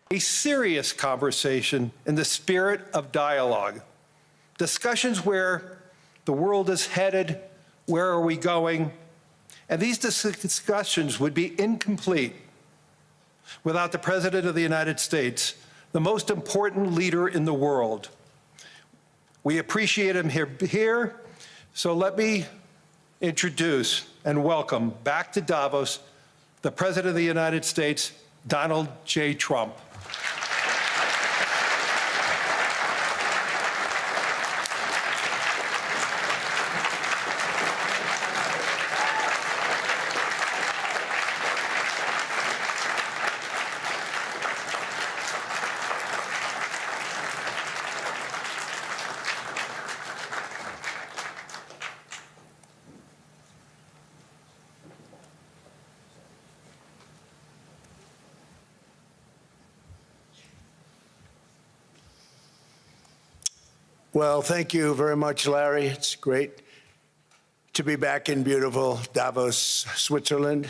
A serious conversation in the spirit of dialogue. Discussions where the world is headed, where are we going? And these discussions would be incomplete without the President of the United States, the most important leader in the world. We appreciate him here, so let me introduce and welcome back to Davos the President of the United States, Donald J. Trump. Well, thank you very much, Larry. It's great to be back in beautiful Davos, Switzerland,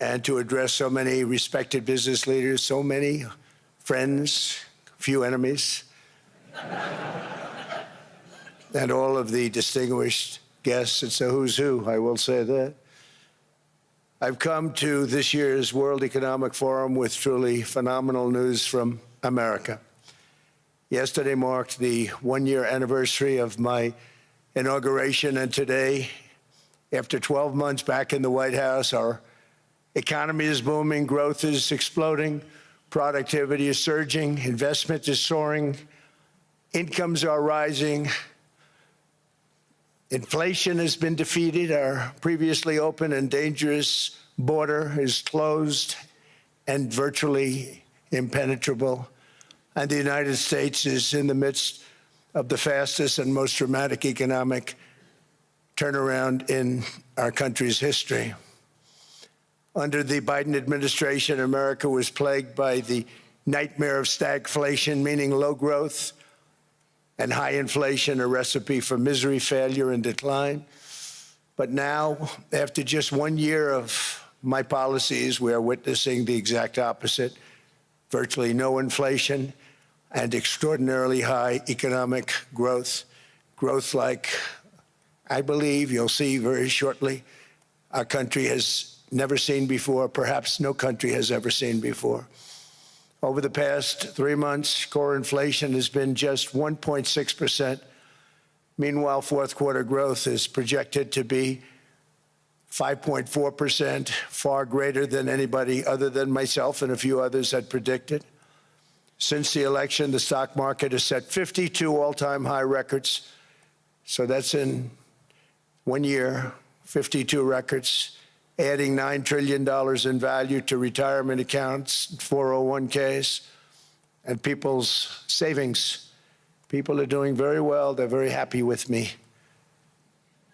and to address so many respected business leaders, so many friends, few enemies, and all of the distinguished guests. It's a who's who, I will say that. I've come to this year's World Economic Forum with truly phenomenal news from America. Yesterday marked the one-year anniversary of my inauguration, and today, after 12 months back in the White House, our economy is booming, growth is exploding, productivity is surging, investment is soaring, incomes are rising, inflation has been defeated, our previously open and dangerous border is closed and virtually impenetrable. And the United States is in the midst of the fastest and most dramatic economic turnaround in our country's history. Under the Biden administration, America was plagued by the nightmare of stagflation, meaning low growth and high inflation, a recipe for misery, failure, and decline. But now, after just 1 year of my policies, we are witnessing the exact opposite: virtually no inflation and extraordinarily high economic growth. Growth like, I believe, you'll see very shortly, our country has never seen before, perhaps no country has ever seen before. Over the past 3 months, core inflation has been just 1.6%. Meanwhile, fourth quarter growth is projected to be 5.4%, far greater than anybody other than myself and a few others had predicted. Since the election, the stock market has set 52 all-time high records. So that's in 1 year, 52 records, adding $9 trillion in value to retirement accounts, 401ks, and people's savings. People are doing very well. They're very happy with me.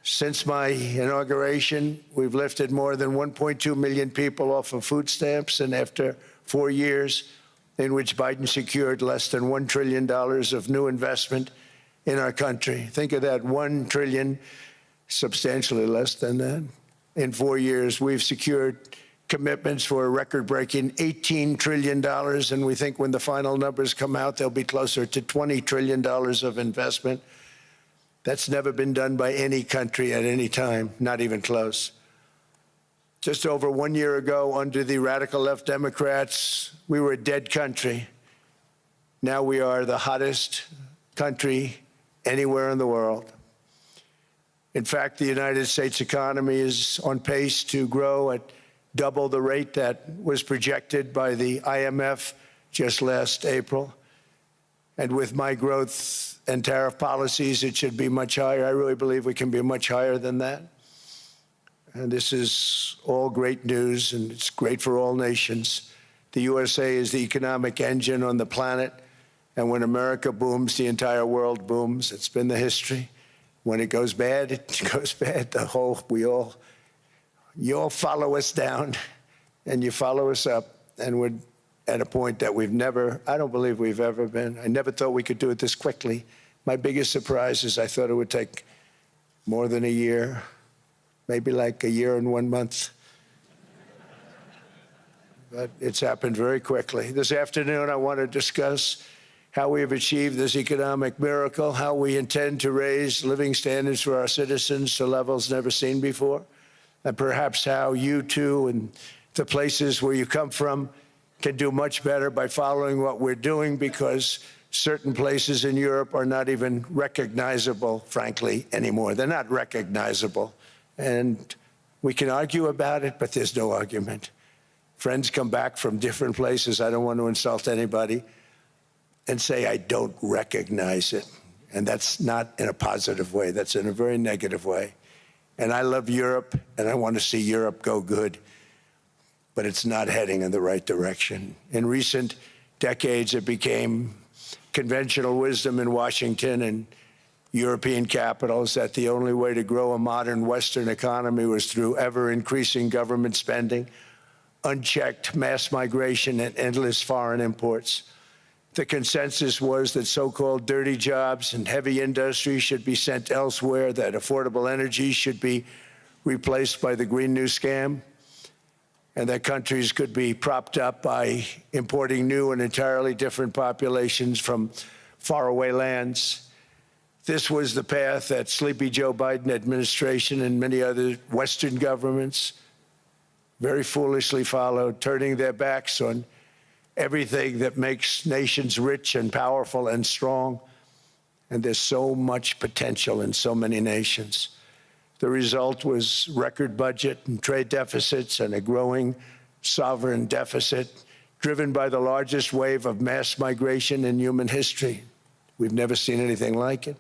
Since my inauguration, we've lifted more than 1.2 million people off of food stamps, and after 4 years, in which Biden secured less than $1 trillion of new investment in our country. Think of that, $1 trillion, substantially less than that. In 4 years, we've secured commitments for a record-breaking $18 trillion, and we think when the final numbers come out, they'll be closer to $20 trillion of investment. That's never been done by any country at any time, not even close. Just over 1 year ago, under the radical left Democrats, we were a dead country. Now we are the hottest country anywhere in the world. In fact, the United States economy is on pace to grow at double the rate that was projected by the IMF just last April. And with my growth and tariff policies, it should be much higher. I really believe we can be much higher than that. And this is all great news, and it's great for all nations. The USA is the economic engine on the planet, and when America booms, the entire world booms. It's been the history. When it goes bad, it goes bad. You all follow us down, and you follow us up, and we're at a point that I don't believe we've ever been. I never thought we could do it this quickly. My biggest surprise is I thought it would take more than a year. Maybe like a year and 1 month. but it's happened very quickly. This afternoon, I want to discuss how we have achieved this economic miracle, how we intend to raise living standards for our citizens to levels never seen before, and perhaps how you too and the places where you come from can do much better by following what we're doing, because certain places in Europe are not even recognizable, frankly, anymore. They're not recognizable. And we can argue about it, but there's no argument. Friends come back from different places. I don't want to insult anybody and say I don't recognize it. And that's not in a positive way. That's in a very negative way. And I love Europe, and I want to see Europe go good, but it's not heading in the right direction. In recent decades, it became conventional wisdom in Washington and European capitals that the only way to grow a modern Western economy was through ever-increasing government spending, unchecked mass migration, and endless foreign imports. The consensus was that so-called dirty jobs and heavy industry should be sent elsewhere, that affordable energy should be replaced by the Green New Scam, and that countries could be propped up by importing new and entirely different populations from faraway lands. This was the path that sleepy Joe Biden administration and many other Western governments very foolishly followed, turning their backs on everything that makes nations rich and powerful and strong. And there's so much potential in so many nations. The result was record budget and trade deficits and a growing sovereign deficit driven by the largest wave of mass migration in human history. We've never seen anything like it.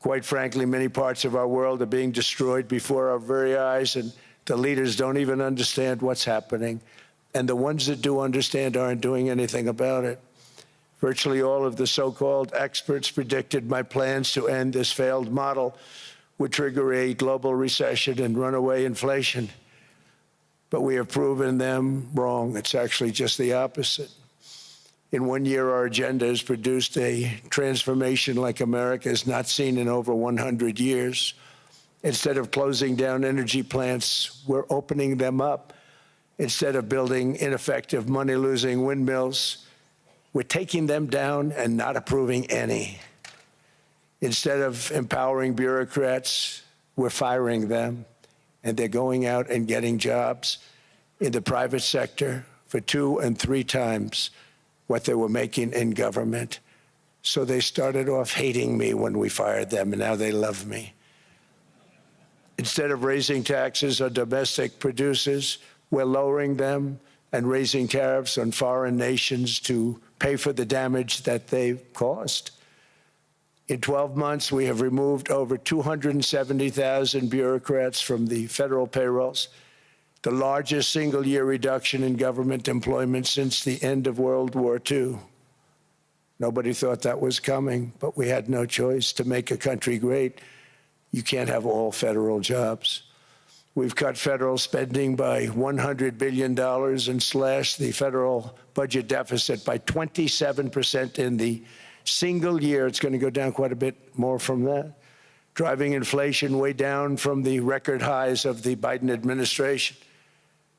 Quite frankly, many parts of our world are being destroyed before our very eyes, and the leaders don't even understand what's happening. And the ones that do understand aren't doing anything about it. Virtually all of the so-called experts predicted my plans to end this failed model would trigger a global recession and runaway inflation. But we have proven them wrong. It's actually just the opposite. In 1 year, our agenda has produced a transformation like America has not seen in over 100 years. Instead of closing down energy plants, we're opening them up. Instead of building ineffective, money-losing windmills, we're taking them down and not approving any. Instead of empowering bureaucrats, we're firing them, and they're going out and getting jobs in the private sector for 2 and 3 times what they were making in government. So they started off hating me when we fired them, and now they love me. Instead of raising taxes on domestic producers, we're lowering them and raising tariffs on foreign nations to pay for the damage that they've caused. In 12 months, we have removed over 270,000 bureaucrats from the federal payrolls, the largest single-year reduction in government employment since the end of World War II. Nobody thought that was coming, but we had no choice. To make a country great, you can't have all federal jobs. We've cut federal spending by $100 billion and slashed the federal budget deficit by 27% in the single year. It's going to go down quite a bit more from that, driving inflation way down from the record highs of the Biden administration.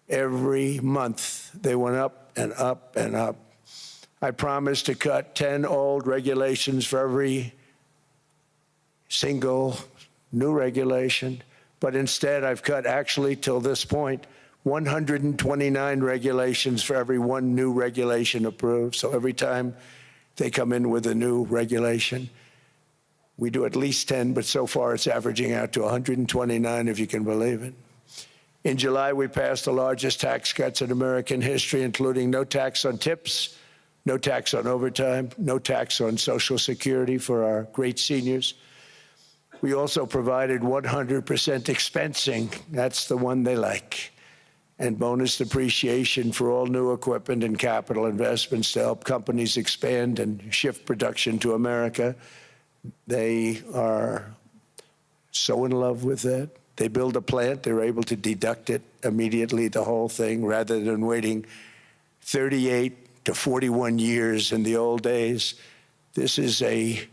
Every month, they went up and up and up. I promised to cut 10 old regulations for every single new regulation, but instead I've cut, actually till this point, 129 regulations for every 1 new regulation approved. So every time they come in with a new regulation, we do at least 10, but so far it's averaging out to 129, if you can believe it. In July, we passed the largest tax cuts in American history, including no tax on tips, no tax on overtime, no tax on Social Security for our great seniors. We also provided 100% expensing, that's the one they like, and bonus depreciation for all new equipment and capital investments to help companies expand and shift production to America. They are so in love with that. They build a plant, they're able to deduct it immediately, the whole thing, rather than waiting 38 to 41 years in the old days. This is a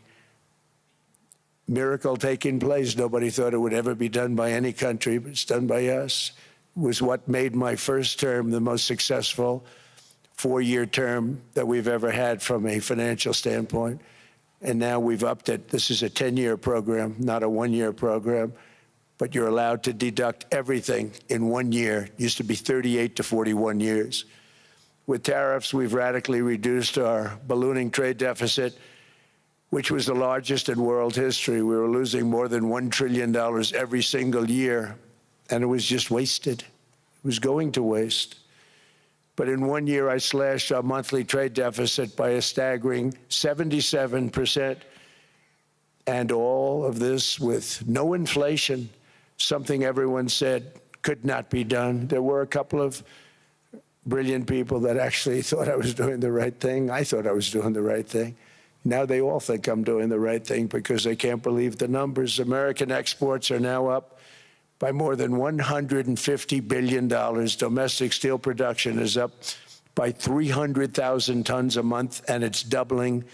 miracle taking place. Nobody thought it would ever be done by any country, but it's done by us. was what made my first term the most successful four-year term that we've ever had from a financial standpoint. And now we've upped it. This is a 10-year program, not a one-year program, but you're allowed to deduct everything in 1 year. It used to be 38 to 41 years. With tariffs, we've radically reduced our ballooning trade deficit, which was the largest in world history. We were losing more than $1 trillion every single year, and it was just wasted. It was going to waste. But in 1 year, I slashed our monthly trade deficit by a staggering 77%, and all of this with no inflation, something everyone said could not be done. There were a couple of brilliant people that actually thought I was doing the right thing. I thought I was doing the right thing. Now they all think I'm doing the right thing because they can't believe the numbers. American exports are now up by more than $150 billion. Domestic steel production is up by 300,000 tons a month, and it's doubling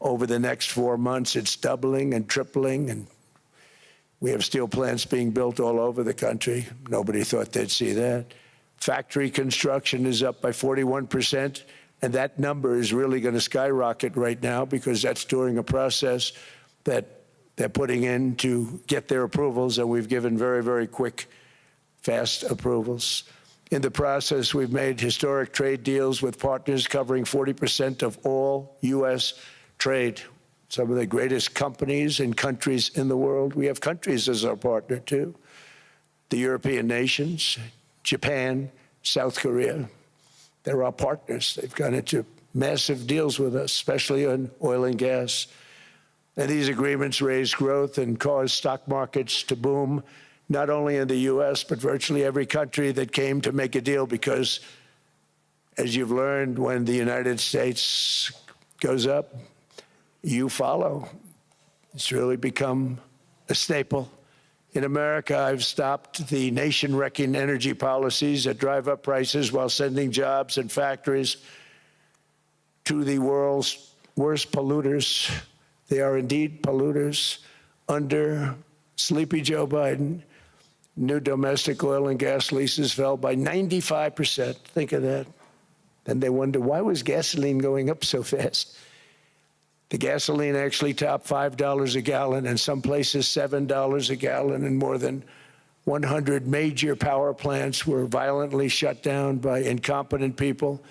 over the next 4 months. It's doubling and tripling, and we have steel plants being built all over the country. Nobody thought they'd see that. Factory construction is up by 41%, and that number is really going to skyrocket right now because that's during a process that they're putting in to get their approvals, and we've given very, very quick, fast approvals. In the process, we've made historic trade deals with partners covering 40% of all U.S. trade. Some of the greatest companies and countries in the world. We have countries as our partner, too. The European nations, Japan, South Korea. They're our partners. They've gone into massive deals with us, especially on oil and gas. And these agreements raise growth and cause stock markets to boom, not only in the U.S., but virtually every country that came to make a deal, because, as you've learned, when the United States goes up, you follow. It's really become a staple. In America, I've stopped the nation-wrecking energy policies that drive up prices while sending jobs and factories to the world's worst polluters. They are indeed polluters. Under sleepy Joe Biden, new domestic oil and gas leases fell by 95%. Think of that. Then they wonder, why was gasoline going up so fast? The gasoline actually topped $5 a gallon, and some places $7 a gallon, and more than 100 major power plants were violently shut down by incompetent people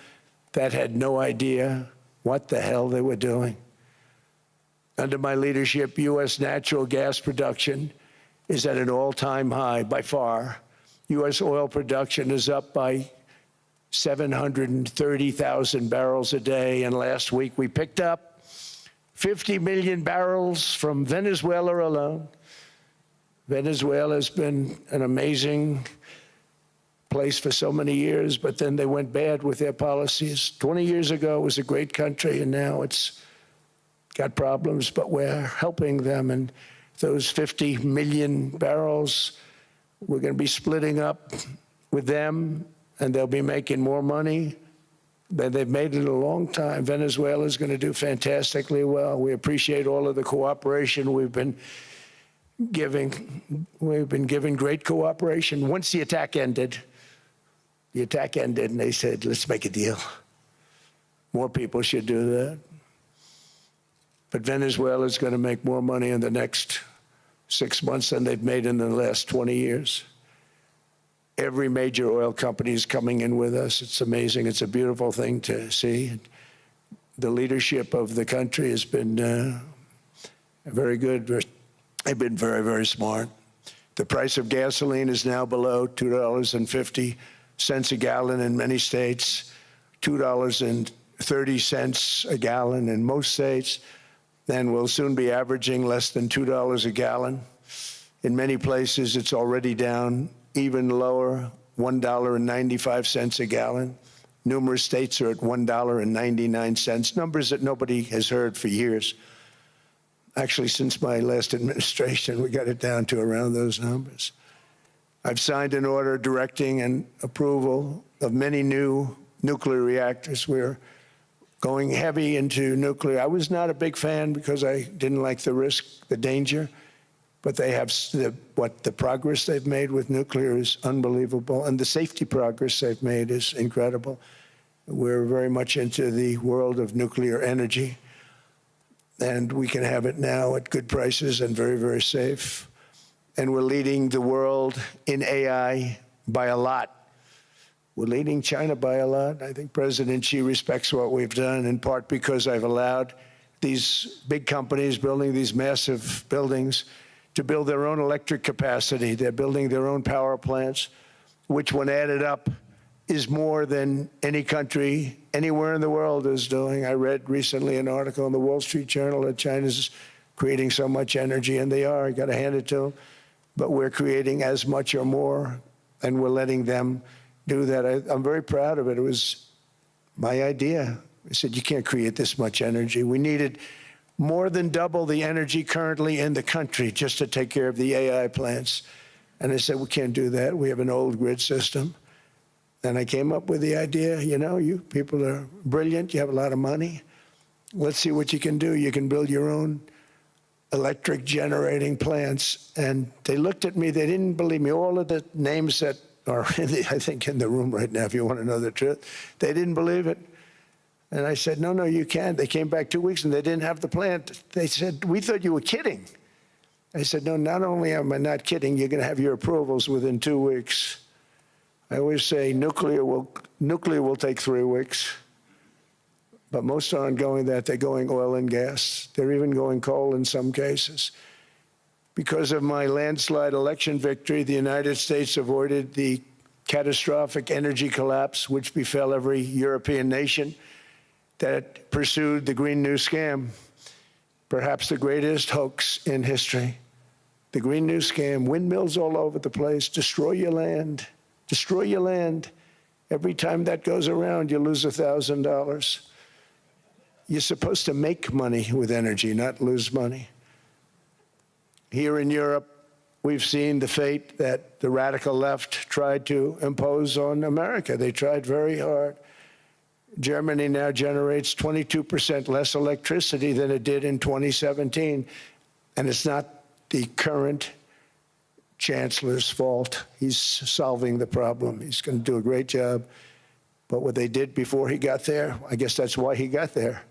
that had no idea what the hell they were doing. Under my leadership, U.S. natural gas production is at an all-time high by far. U.S. oil production is up by 730,000 barrels a day, and last week we picked up 50 million barrels from Venezuela alone. Venezuela has been an amazing place for so many years, but then they went bad with their policies. 20 years ago, it was a great country, and now it's got problems, but we're helping them. And those 50 million barrels, we're going to be splitting up with them, and they'll be making more money than they've made in a long time. Venezuela is going to do fantastically well. We appreciate all of the cooperation we've been giving. We've been giving great cooperation. Once the attack ended, and they said, let's make a deal. More people should do that. But Venezuela is going to make more money in the next 6 months than they've made in the last 20 years. Every major oil company is coming in with us. It's amazing. It's a beautiful thing to see. The leadership of the country has been very good. They've been very, very smart. The price of gasoline is now below $2.50 a gallon in many states, $2.30 a gallon in most states. Then we'll soon be averaging less than $2 a gallon. In many places, it's already down even lower, $1.95 a gallon. Numerous states are at $1.99, numbers that nobody has heard for years. Actually, since my last administration, we got it down to around those numbers. I've signed an order directing an approval of many new nuclear reactors. We're going heavy into nuclear. I was not a big fan because I didn't like the risk, the danger. But they have what the progress they've made with nuclear is unbelievable, and the safety progress they've made is incredible. We're very much into the world of nuclear energy, and we can have it now at good prices and very, very safe. And we're leading the world in AI by a lot. We're leading China by a lot. I think President Xi respects what we've done, in part because I've allowed these big companies building these massive buildings to build their own electric capacity. They're building their own power plants, which, when added up, is more than any country anywhere in the world is doing. I read recently an article in the Wall Street Journal that China's creating so much energy, and they are. I got to hand it to them. But we're creating as much or more, and we're letting them do that. I'm very proud of it. It was my idea. I said, you can't create this much energy. We needed more than double the energy currently in the country just to take care of the AI plants. And I said, we can't do that. We have an old grid system. And I came up with the idea, you know, you people are brilliant. You have a lot of money. Let's see what you can do. You can build your own electric generating plants. And they looked at me. They didn't believe me. All of the names that are, I think, in the room right now, if you want to know the truth, they didn't believe it. And I said, no, you can't. They came back 2 weeks, and they didn't have the plant. They said, we thought you were kidding. I said, no, not only am I not kidding, you're going to have your approvals within 2 weeks. I always say nuclear will take 3 weeks. But most aren't going that. They're going oil and gas. They're even going coal in some cases. Because of my landslide election victory, the United States avoided the catastrophic energy collapse which befell every European nation that pursued the Green New Scam, perhaps the greatest hoax in history. The Green New Scam, windmills all over the place, destroy your land, destroy your land. Every time that goes around, you lose $1,000. You're supposed to make money with energy, not lose money. Here in Europe, we've seen the fate that the radical left tried to impose on America. They tried very hard. Germany now generates 22% less electricity than it did in 2017. And it's not the current chancellor's fault. He's solving the problem. He's going to do a great job. But what they did before he got there, I guess that's why he got there.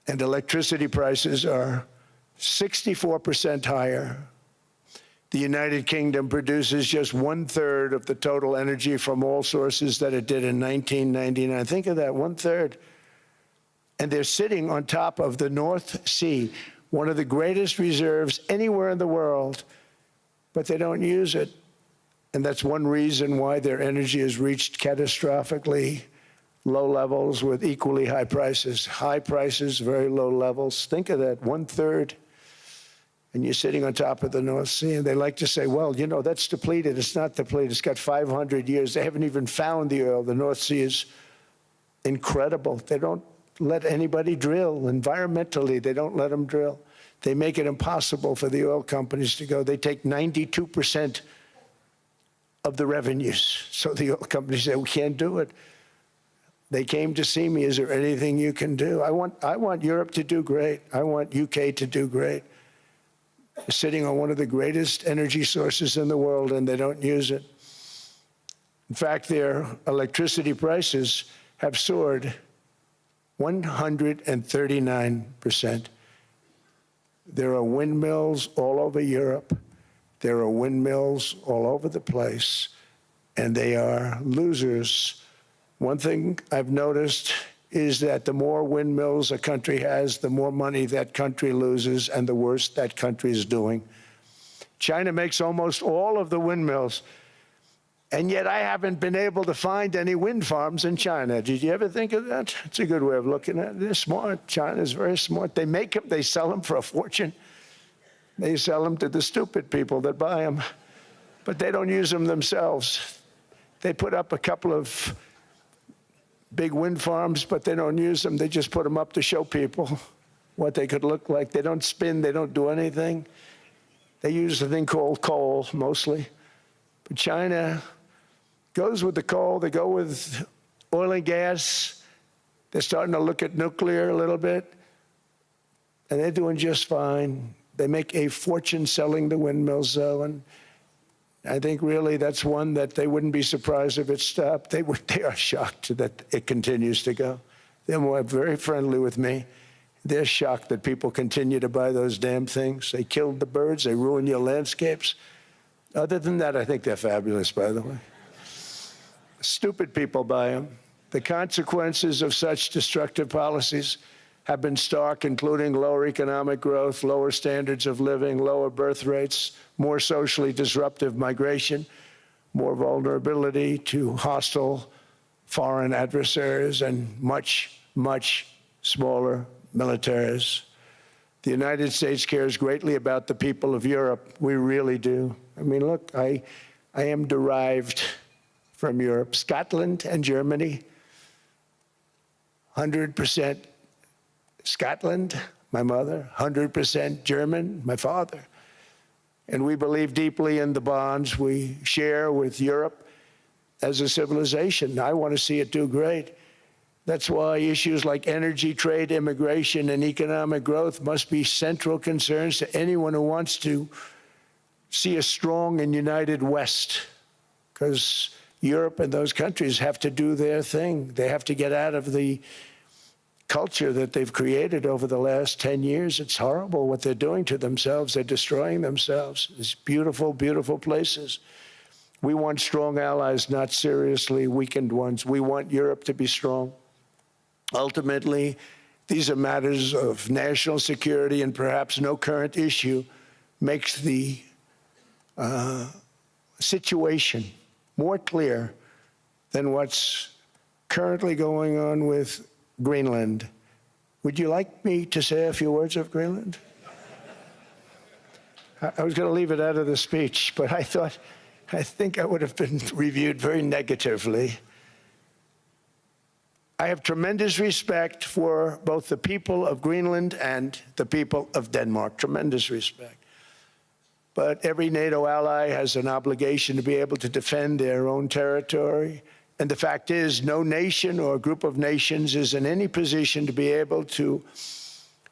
And electricity prices are 64% higher. The United Kingdom produces just 1/3 of the total energy from all sources that it did in 1999. Think of that, 1/3. And they're sitting on top of the North Sea, one of the greatest reserves anywhere in the world, but they don't use it. And that's one reason why their energy has reached catastrophically low levels with equally high prices. High prices, very low levels. Think of that, 1/3. And you're sitting on top of the North Sea, and they like to say, well, you know, that's depleted. It's not depleted. It's got 500 years. They haven't even found the oil. The North Sea is incredible. They don't let anybody drill. Environmentally, they don't let them drill. They make it impossible for the oil companies to go. They take 92% of the revenues. So the oil companies say, we can't do it. They came to see me. Is there anything you can do? I want Europe to do great. I want UK to do great. They're sitting on one of the greatest energy sources in the world, and they don't use it. In fact, their electricity prices have soared 139%. There are windmills all over Europe. There are windmills all over the place, and they are losers. One thing I've noticed is that the more windmills a country has, the more money that country loses and the worse that country is doing. China makes almost all of the windmills, and yet I haven't been able to find any wind farms in China. Did you ever think of that? It's a good way of looking at it. They're smart. China's very smart. They make them, they sell them for a fortune. They sell them to the stupid people that buy them, but they don't use them themselves. They put up a couple of big wind farms, but they don't use them. They just put them up to show people what they could look like. They don't spin. They don't do anything. They use a thing called coal, mostly. But China goes with the coal. They go with oil and gas. They're starting to look at nuclear a little bit, and they're doing just fine. They make a fortune selling the windmills, though, and I think really that's one that they wouldn't be surprised if it stopped. They are shocked that it continues to go. They're very friendly with me. They're shocked that people continue to buy those damn things. They killed the birds. They ruin your landscapes. Other than that, I think they're fabulous, by the way. Stupid people buy them. The consequences of such destructive policies have been stark, including lower economic growth, lower standards of living, lower birth rates, more socially disruptive migration, more vulnerability to hostile foreign adversaries, and much, much smaller militaries. The United States cares greatly about the people of Europe. We really do. I mean, look, I am derived from Europe. Scotland and Germany, 100% Scotland, my mother, 100% German, my father. And we believe deeply in the bonds we share with Europe as a civilization. I want to see it do great. That's why issues like energy, trade, immigration, and economic growth must be central concerns to anyone who wants to see a strong and united West, because Europe and those countries have to do their thing. They have to get out of the culture that they've created over the last 10 years. It's horrible what they're doing to themselves. They're destroying themselves. These beautiful, beautiful places. We want strong allies, not seriously weakened ones. We want Europe to be strong. Ultimately, these are matters of national security, and perhaps no current issue makes the situation more clear than what's currently going on with Greenland. Would you like me to say a few words of Greenland? I was going to leave it out of the speech, but I think I would have been reviewed very negatively. I have tremendous respect for both the people of Greenland and the people of Denmark, tremendous respect. But every NATO ally has an obligation to be able to defend their own territory. And the fact is, no nation or group of nations is in any position to be able to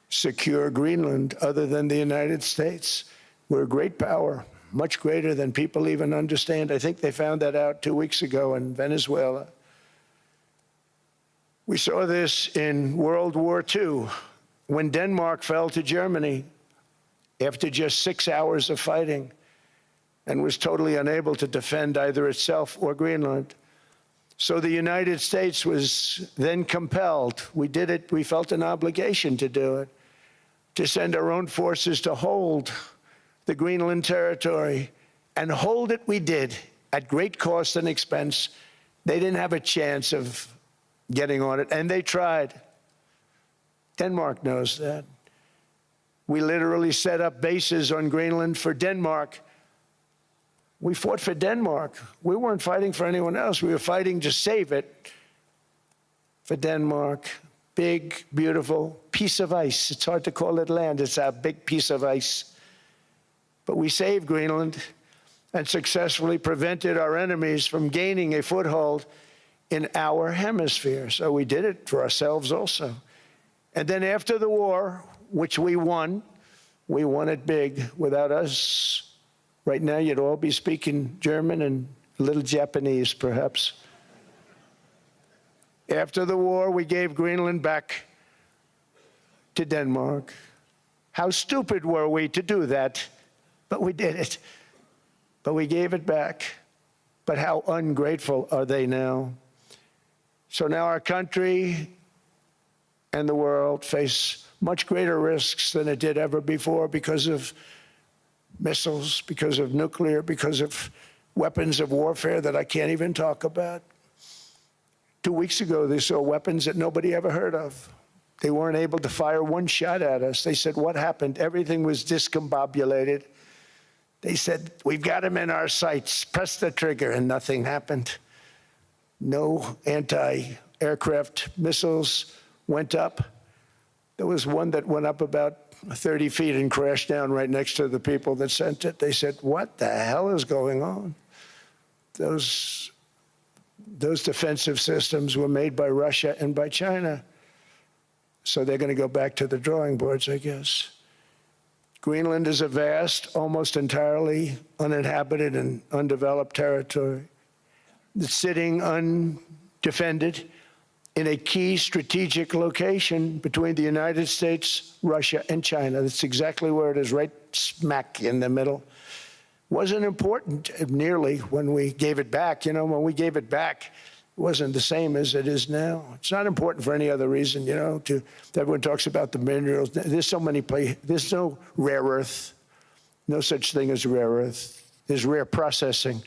secure Greenland other than the United States. We're a great power, much greater than people even understand. I think they found that out 2 weeks ago in Venezuela. We saw this in World War II, when Denmark fell to Germany after just 6 hours of fighting and was totally unable to defend either itself or Greenland. So the United States was then compelled, we did it, we felt an obligation to do it, to send our own forces to hold the Greenland territory, and hold it we did at great cost and expense. They didn't have a chance of getting on it, and they tried. Denmark knows that. We literally set up bases on Greenland for Denmark. We fought for Denmark. We weren't fighting for anyone else. We were fighting to save it for Denmark. Big, beautiful piece of ice. It's hard to call it land. It's a big piece of ice. But we saved Greenland and successfully prevented our enemies from gaining a foothold in our hemisphere. So we did it for ourselves also. And then after the war, which we won it big. Without us, right now, you'd all be speaking German and a little Japanese, perhaps. After the war, we gave Greenland back to Denmark. How stupid were we to do that? But we did it. But we gave it back. But how ungrateful are they now? So now our country and the world face much greater risks than it did ever before because of missiles, because of nuclear, because of weapons of warfare that I can't even talk about. 2 weeks ago, they saw weapons that nobody ever heard of. They weren't able to fire one shot at us. They said, what happened? Everything was discombobulated. They said, we've got them in our sights. Press the trigger, and nothing happened. No anti-aircraft missiles went up. There was one that went up about 30 feet and crashed down right next to the people that sent it. They said, what the hell is going on? Those defensive systems were made by Russia and by China. So they're going to go back to the drawing boards, I guess. Greenland is a vast, almost entirely uninhabited and undeveloped territory that's sitting undefended in a key strategic location between the United States, Russia, and China. That's exactly where it is, right smack in the middle. Wasn't important nearly when we gave it back. You know, when we gave it back, it wasn't the same as it is now. It's not important for any other reason, you know, everyone talks about the minerals. There's so many places, there's no rare earth, no such thing as rare earth. There's rare processing,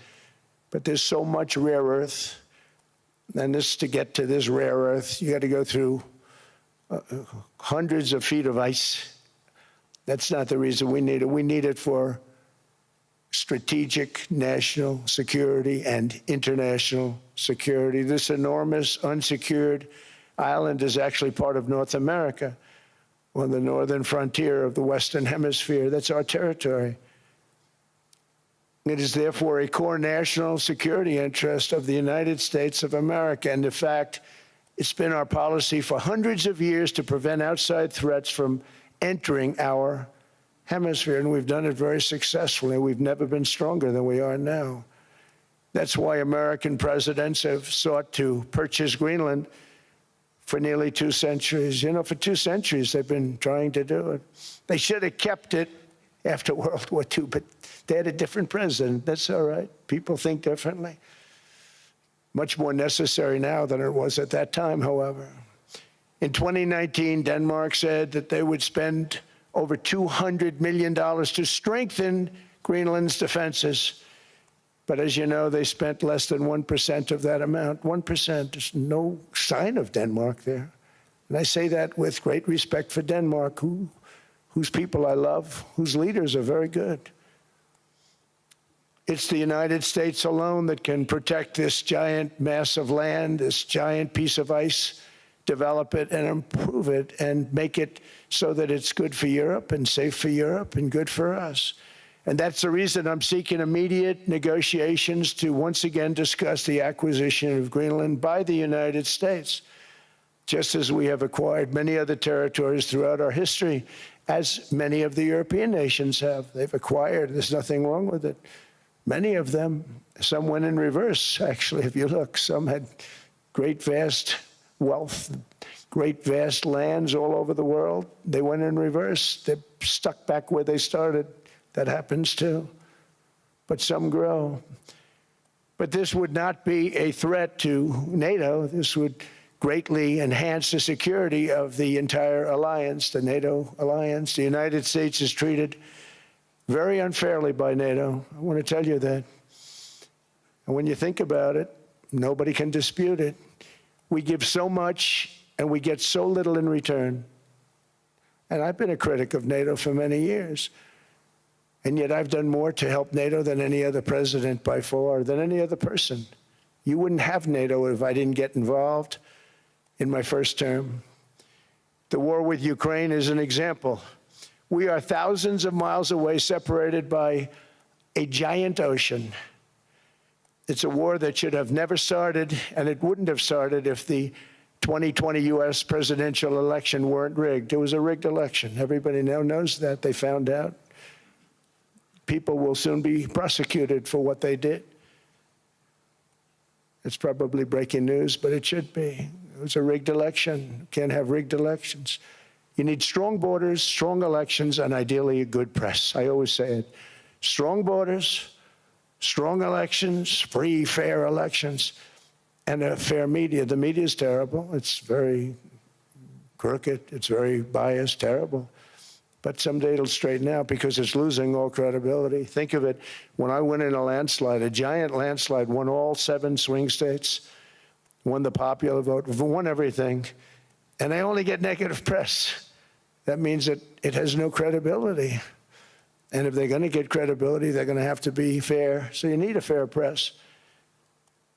but there's so much rare earth. And this, to get to this rare earth, you got to go through hundreds of feet of ice. That's not the reason we need it. We need it for strategic national security and international security. This enormous unsecured island is actually part of North America, on the northern frontier of the Western Hemisphere. That's our territory. It is therefore a core national security interest of the United States of America. And in fact, it's been our policy for hundreds of years to prevent outside threats from entering our hemisphere, and we've done it very successfully. We've never been stronger than we are now. That's why American presidents have sought to purchase Greenland for nearly 2 centuries. You know, for 2 centuries they've been trying to do it. They should have kept it after World War II, but they had a different president. That's all right. People think differently. Much more necessary now than it was at that time, however. In 2019, Denmark said that they would spend over $200 million to strengthen Greenland's defenses. But as you know, they spent less than 1% of that amount. 1%. There's no sign of Denmark there. And I say that with great respect for Denmark, whose people I love, whose leaders are very good. It's the United States alone that can protect this giant mass of land, this giant piece of ice, develop it and improve it and make it so that it's good for Europe and safe for Europe and good for us. And that's the reason I'm seeking immediate negotiations to once again discuss the acquisition of Greenland by the United States, just as we have acquired many other territories throughout our history, as many of the European nations have. They've acquired, there's nothing wrong with it. Many of them, some went in reverse, actually, if you look. Some had great, vast wealth, great, vast lands all over the world. They went in reverse. They're stuck back where they started. That happens too. But some grow. But this would not be a threat to NATO. This would greatly enhance the security of the entire alliance, the NATO alliance. The United States is treated very unfairly by NATO. I want to tell you that. And when you think about it, nobody can dispute it. We give so much and we get so little in return. And I've been a critic of NATO for many years. And yet I've done more to help NATO than any other president by far, than any other person. You wouldn't have NATO if I didn't get involved in my first term. The war with Ukraine is an example. We are thousands of miles away, separated by a giant ocean. It's a war that should have never started, and it wouldn't have started if the 2020 U.S. presidential election weren't rigged. It was a rigged election. Everybody now knows that. They found out. People will soon be prosecuted for what they did. It's probably breaking news, but it should be. It was a rigged election. You can't have rigged elections. You need strong borders, strong elections, and ideally a good press. I always say it. Strong borders, strong elections, free, fair elections, and a fair media. The media is terrible. It's very crooked. It's very biased, terrible. But someday it'll straighten out because it's losing all credibility. Think of it. When I went in a landslide, a giant landslide, won all 7 swing states, won the popular vote, won everything, and I only get negative press. That means that it has no credibility. And if they're going to get credibility, they're going to have to be fair. So you need a fair press.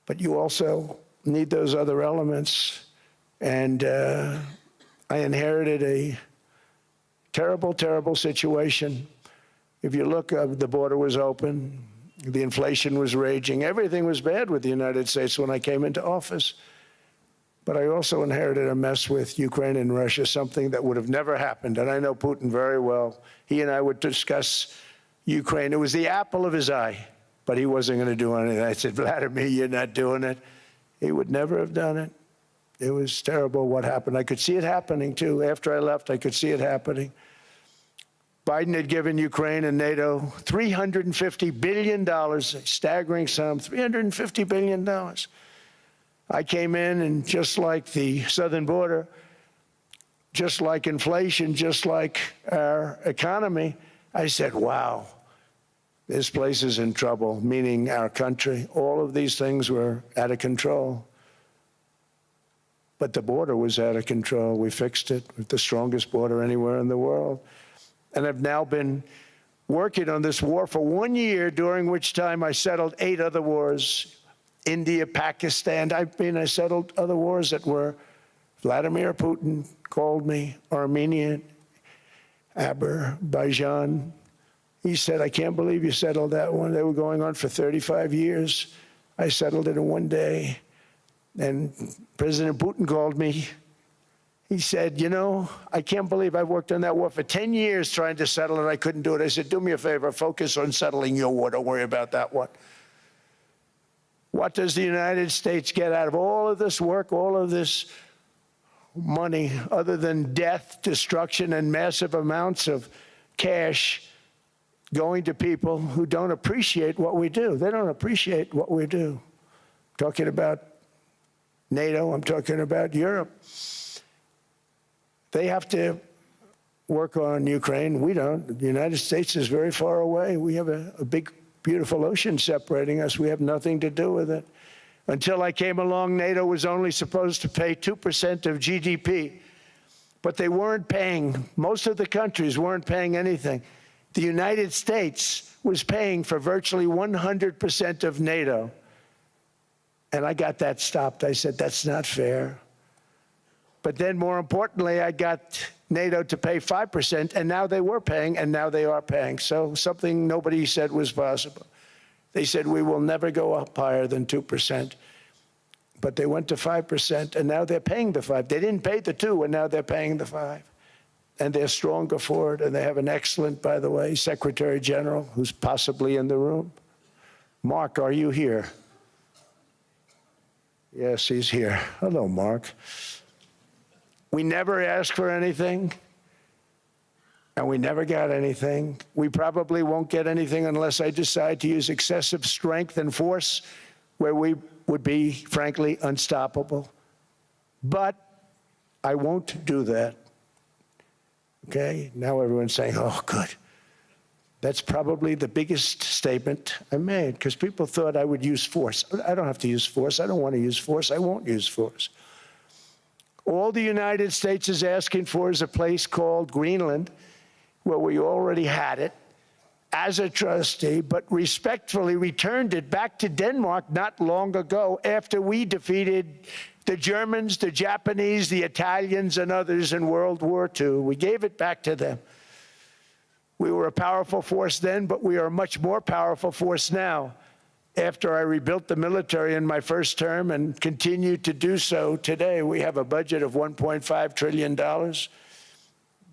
But you also need those other elements. And I inherited a terrible, terrible situation. If you look, the border was open. The inflation was raging. Everything was bad with the United States when I came into office. But I also inherited a mess with Ukraine and Russia, something that would have never happened. And I know Putin very well. He and I would discuss Ukraine. It was the apple of his eye, but he wasn't going to do anything. I said, Vladimir, you're not doing it. He would never have done it. It was terrible what happened. I could see it happening, too. After I left, I could see it happening. Biden had given Ukraine and NATO $350 billion, a staggering sum, $350 billion. I came in, and just like the southern border, just like inflation, just like our economy, I said, wow, this place is in trouble, meaning our country. All of these things were out of control. But the border was out of control. We fixed it with the strongest border anywhere in the world. And I've now been working on this war for 1 year, during which time I settled 8 other wars. India, Pakistan. I settled other wars that were Vladimir Putin called me, Armenia, Azerbaijan. He said, I can't believe you settled that one. They were going on for 35 years. I settled it in 1 day. And President Putin called me. He said, you know, I can't believe I've worked on that war for 10 years trying to settle it. I couldn't do it. I said, do me a favor, focus on settling your war. Don't worry about that one. What does the United States get out of all of this work, all of this money, other than death, destruction, and massive amounts of cash going to people who don't appreciate what we do? They don't appreciate what we do. I'm talking about NATO. I'm talking about Europe. They have to work on Ukraine. We don't. The United States is very far away. We have a big, beautiful ocean separating us. We have nothing to do with it. Until I came along, NATO was only supposed to pay 2% of GDP, but they weren't paying. Most of the countries weren't paying anything. The United States was paying for virtually 100% of NATO. And I got that stopped. I said, that's not fair. But then, more importantly, I got NATO to pay 5%, and now they were paying, and now they are paying. So something nobody said was possible. They said, we will never go up higher than 2%. But they went to 5%, and now they're paying the 5. They didn't pay the 2, and now they're paying the 5. And they're stronger for it, and they have an excellent, by the way, Secretary General, who's possibly in the room. Mark, are you here? Yes, he's here. Hello, Mark. We never asked for anything, and we never got anything. We probably won't get anything unless I decide to use excessive strength and force, where we would be, frankly, unstoppable. But I won't do that. Okay? Now everyone's saying, oh, good. That's probably the biggest statement I made, because people thought I would use force. I don't have to use force. I don't want to use force. I won't use force. All the United States is asking for is a place called Greenland, where we already had it as a trustee, but respectfully returned it back to Denmark not long ago, after we defeated the Germans, the Japanese, the Italians, and others in World War II. We gave it back to them. We were a powerful force then, but we are a much more powerful force now, after I rebuilt the military in my first term and continue to do so today. We have a budget of $1.5 trillion.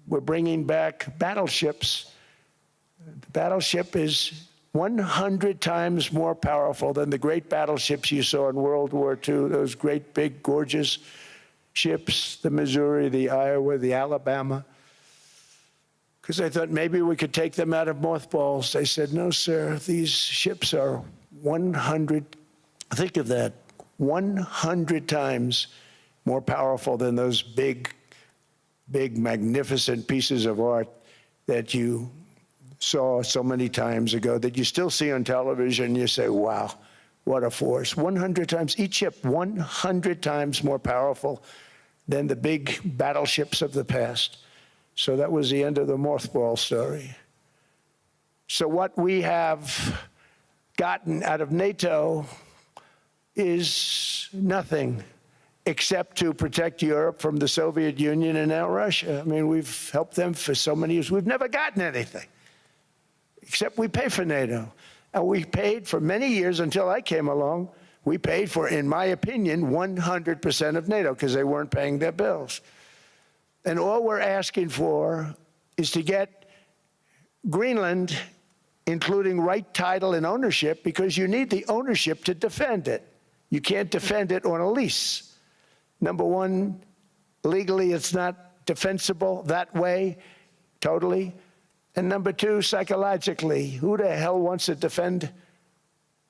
We're bringing back battleships. The battleship is 100 times more powerful than the great battleships you saw in World War II, those great, big, gorgeous ships, the Missouri, the Iowa, the Alabama. Because I thought maybe we could take them out of mothballs. They said, no, sir, these ships are 100, think of that, 100 times more powerful than those big, big, magnificent pieces of art that you saw so many times ago, that you still see on television. You say, wow, what a force. 100 times, each ship 100 times more powerful than the big battleships of the past. So that was the end of the mothball story. So what we have gotten out of NATO is nothing except to protect Europe from the Soviet Union and now Russia. I mean, we've helped them for so many years. We've never gotten anything, except we pay for NATO. And we paid for many years, until I came along, We paid for, in my opinion, 100% of NATO because they weren't paying their bills. And all we're asking for is to get Greenland, including right title and ownership, because you need the ownership to defend it. You can't defend it on a lease. Number one, legally it's not defensible that way, totally. And number two, psychologically, who the hell wants to defend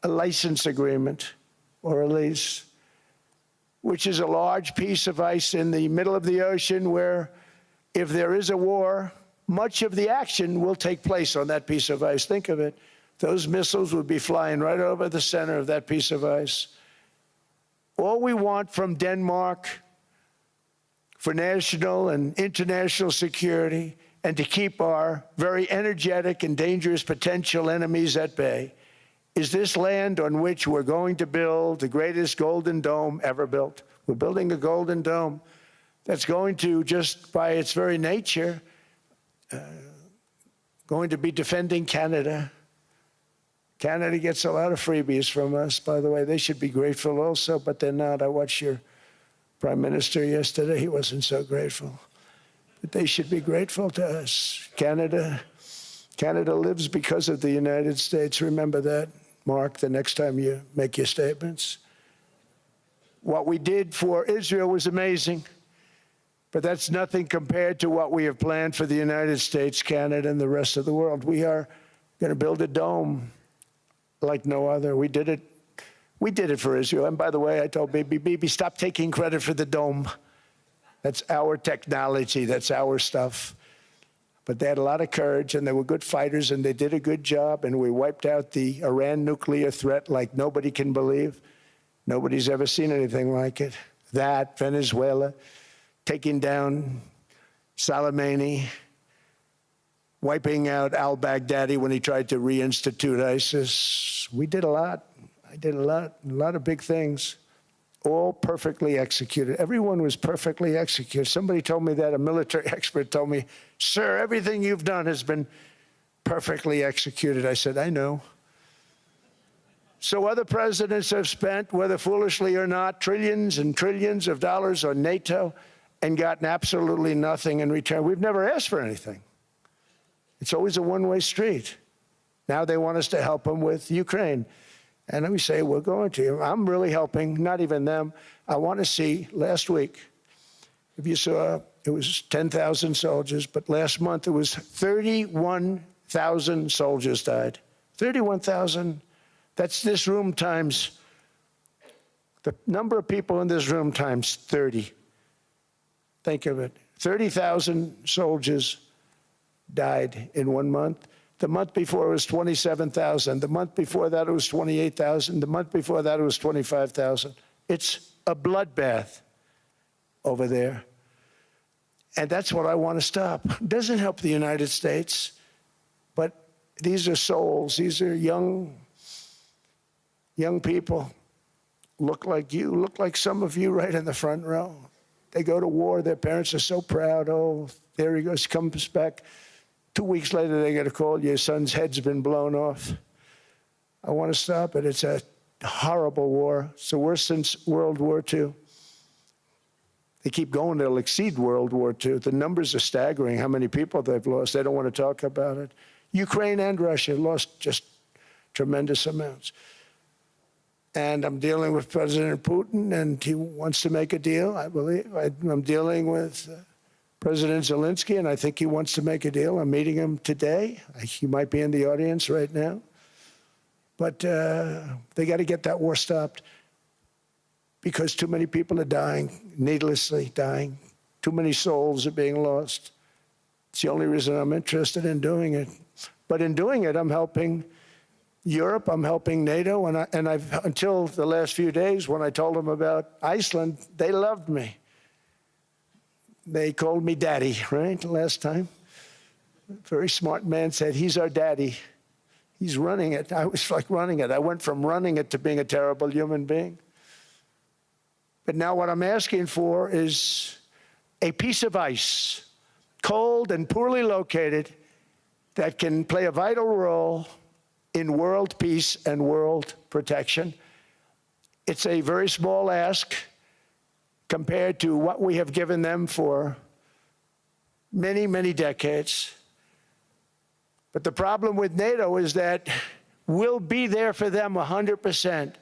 a license agreement or a lease, which is a large piece of ice in the middle of the ocean where if there is a war, much of the action will take place on that piece of ice. Think of it. Those missiles would be flying right over the center of that piece of ice. All we want from Denmark for national and international security and to keep our very energetic and dangerous potential enemies at bay is this land on which we're going to build the greatest golden dome ever built. We're building a golden dome that's going to, just by its very nature, going to be defending Canada. Canada gets a lot of freebies from us, by the way. They should be grateful also, but they're not. I watched your Prime Minister yesterday. He wasn't so grateful. But they should be grateful to us. Canada lives because of the United States. Remember that, Mark, the next time you make your statements. What we did for Israel was amazing, but that's nothing compared to what we have planned for the United States, Canada, and the rest of the world. We are going to build a dome like no other. We did it for Israel. And by the way, I told Bibi, stop taking credit for the dome. That's our technology. That's our stuff. But they had a lot of courage, and they were good fighters, and they did a good job, and we wiped out the Iran nuclear threat like nobody can believe. Nobody's ever seen anything like it. That, Venezuela, taking down Soleimani, wiping out al-Baghdadi when he tried to reinstitute ISIS. We did a lot. I did a lot of big things, all perfectly executed. Everyone was perfectly executed. Somebody told me that, a military expert told me, sir, everything you've done has been perfectly executed. I said, I know. So other presidents have spent, whether foolishly or not, trillions and trillions of dollars on NATO and gotten absolutely nothing in return. We've never asked for anything. It's always a one-way street. Now they want us to help them with Ukraine. And we say, we're going to. I'm really helping, not even them. I want to see, last week, if you saw, it was 10,000 soldiers, but last month it was 31,000 soldiers died. 31,000. That's this room times, the number of people in this room times 30. Think of it. 30,000 soldiers died in 1 month. The month before it was 27,000. The month before that it was 28,000. The month before that it was 25,000. It's a bloodbath over there. And that's what I want to stop. It doesn't help the United States, but these are souls. These are young people. Look like you, look like some of you right in the front row. They go to war. Their parents are so proud. Oh, there he goes, comes back. 2 weeks later, they get a call, your son's head's been blown off. I want to stop it. It's a horrible war. It's the worst since World War II. They keep going, they'll exceed World War II. The numbers are staggering, how many people they've lost. They don't want to talk about it. Ukraine and Russia lost just tremendous amounts. And I'm dealing with President Putin, and he wants to make a deal, I believe. I'm dealing with President Zelensky, and I think he wants to make a deal. I'm meeting him today. He might be in the audience right now. But they got to get that war stopped because too many people are dying, needlessly dying. Too many souls are being lost. It's the only reason I'm interested in doing it. But in doing it, I'm helping Europe, I'm helping NATO, and I've until the last few days when I told them about Iceland, they loved me. They called me daddy, right, last time. A very smart man said, he's our daddy. He's running it. I was like running it. I went from running it to being a terrible human being. But now what I'm asking for is a piece of ice, cold and poorly located, that can play a vital role in world peace and world protection. It's a very small ask compared to what we have given them for many, many decades. But the problem with NATO is that we'll be there for them 100%.